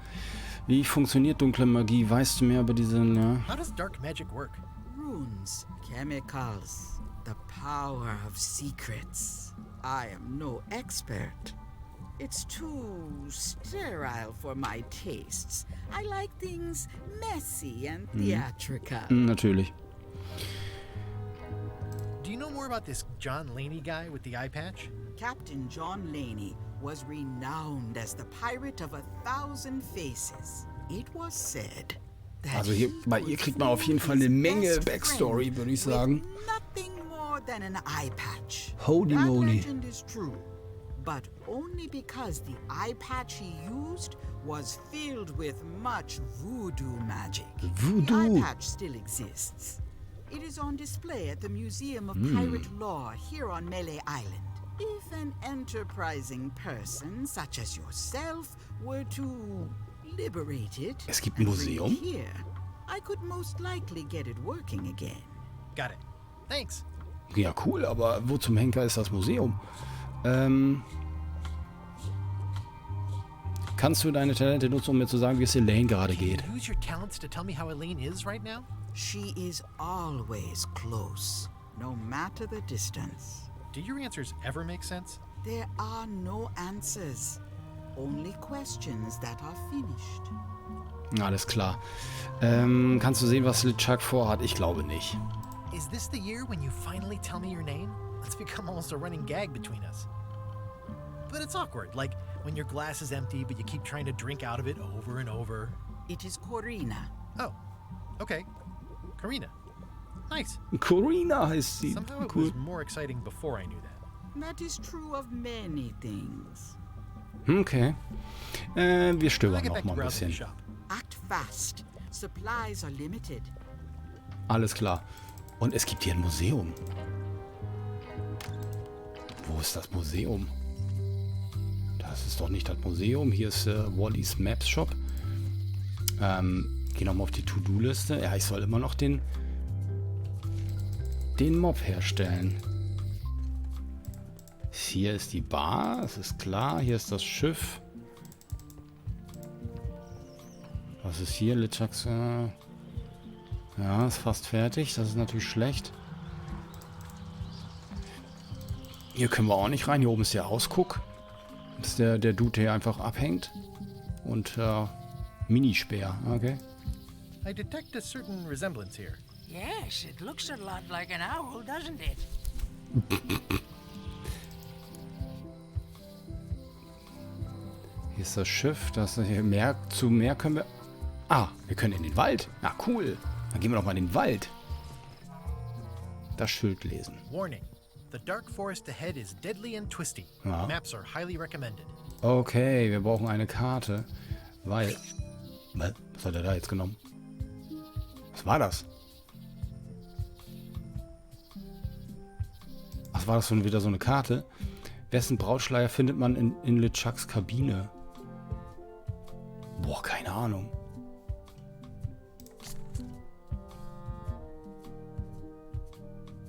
Wie funktioniert dunkle Magie? Weißt du mehr über diese... Ja? How does dark magic work? Runes, chemicals, the power of secrets. I am no expert. It's too sterile for my tastes. I like things messy and theatrical. Natürlich. Do you know more about this John Laney guy with the eye patch? Captain John Laney was renowned as the pirate of 1,000 faces. It was said that Also hier, bei ihr kriegt man auf jeden Fall eine Menge Backstory, würde ich sagen. nothing more than an eye patch. Holy That moly. legend is true, but only because the eye patch he used was filled with much voodoo magic. Voodoo. The eye patch still exists. It is on display at the Museum of Pirate Lore here on Melee Island. If an enterprising person such as yourself were to liberate it Es gibt ein and bring it Museum? here, I could most likely get it working again. Got it. Thanks. Ja, cool, aber wo zum Henker ist das Museum? Kannst du deine Talente nutzen, um mir zu sagen, wie es Elaine gerade geht? Use your talents to tell me how Elaine is right now? She is always close, no matter the distance. Do your answers ever make sense? There are no answers, only questions that are finished. Alles klar. Kannst du sehen, was LeChuck vorhat? Ich glaube nicht. Is this the year when you finally tell me your name? It's become almost a running gag between us. But it's awkward, like when your glass is empty but you keep trying to drink out of it over and over. It is Corina. Oh, okay. Karina. Nice. Corina heißt sie. Somehow it Cool. was more exciting before I knew that. That is true of many things. Okay. Wir I'll stöbern get noch back mal to ein browsing the bisschen. shop. Act fast. Supplies are limited. Alles klar. Und es gibt hier ein Museum. Wo ist das Museum? Das ist doch nicht das Museum. Hier ist Wallys Maps Shop. Geh nochmal auf die To-Do-Liste. Ja, ich soll immer noch den den Mob herstellen. Hier ist die Bar, das ist klar. Hier ist das Schiff. Was ist hier? Litschaks. Ja, ist fast fertig. Das ist natürlich schlecht. Hier können wir auch nicht rein. Hier oben ist der Ausguck. Das ist der Dude, der hier einfach abhängt. Und Minispeer. Okay. I detect a certain resemblance here. Yes, it looks a lot like an owl, doesn't it? Hier ist das Schiff. Das hier zu mehr können wir... Ah, wir können in den Wald. Ja, cool. Dann gehen wir doch mal in den Wald. Das Schild lesen. Warning. The dark forest ahead is deadly and twisty. Ja. Maps are highly recommended. Okay, wir brauchen eine Karte. Weil... Was hat er da jetzt genommen? Was war das? Ach, war das schon wieder so eine Karte? Wessen Brautschleier findet man in LeChucks Kabine? Boah, keine Ahnung.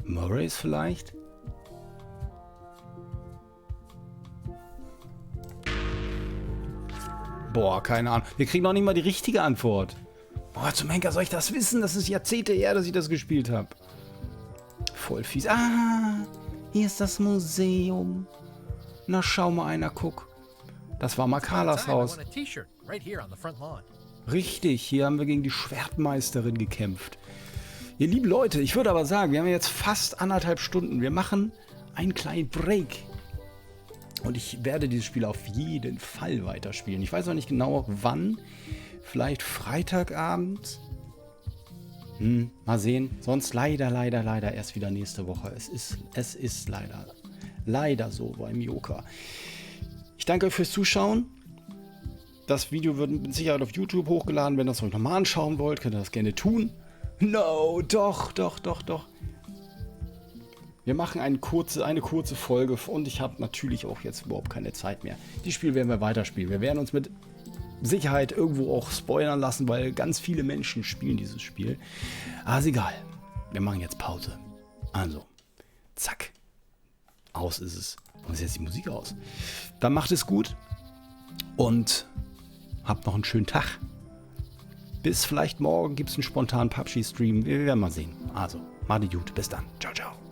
Murrays vielleicht? Boah, keine Ahnung. Wir kriegen noch nicht mal die richtige Antwort. Boah, zum Henker soll ich das wissen? Das ist Jahrzehnte her, dass ich das gespielt habe. Voll fies. Ah, hier ist das Museum. Na, schau mal einer, guck. Das war mal Carlas Haus. Richtig, hier haben wir gegen die Schwertmeisterin gekämpft. Ihr lieben Leute, ich würde aber sagen, wir haben jetzt fast 1,5 Stunden. Wir machen einen kleinen Break. Und ich werde dieses Spiel auf jeden Fall weiterspielen. Ich weiß noch nicht genau wann. Vielleicht Freitagabend. Mal sehen. Sonst leider erst wieder nächste Woche. Es ist leider so beim Joker. Ich danke euch fürs Zuschauen. Das Video wird mit Sicherheit auf YouTube hochgeladen. Wenn ihr das euch nochmal anschauen wollt, könnt ihr das gerne tun. No, doch. Wir machen eine kurze Folge und ich habe natürlich auch jetzt überhaupt keine Zeit mehr. Die Spiel werden wir weiterspielen. Wir werden uns mit Sicherheit irgendwo auch spoilern lassen, weil ganz viele Menschen spielen dieses Spiel. Aber ist egal. Wir machen jetzt Pause. Also, zack. Aus ist es. Und ist jetzt die Musik aus. Dann macht es gut und habt noch einen schönen Tag. Bis vielleicht morgen gibt es einen spontanen PUBG-Stream. Wir werden mal sehen. Also, macht gut. Bis dann. Ciao, ciao.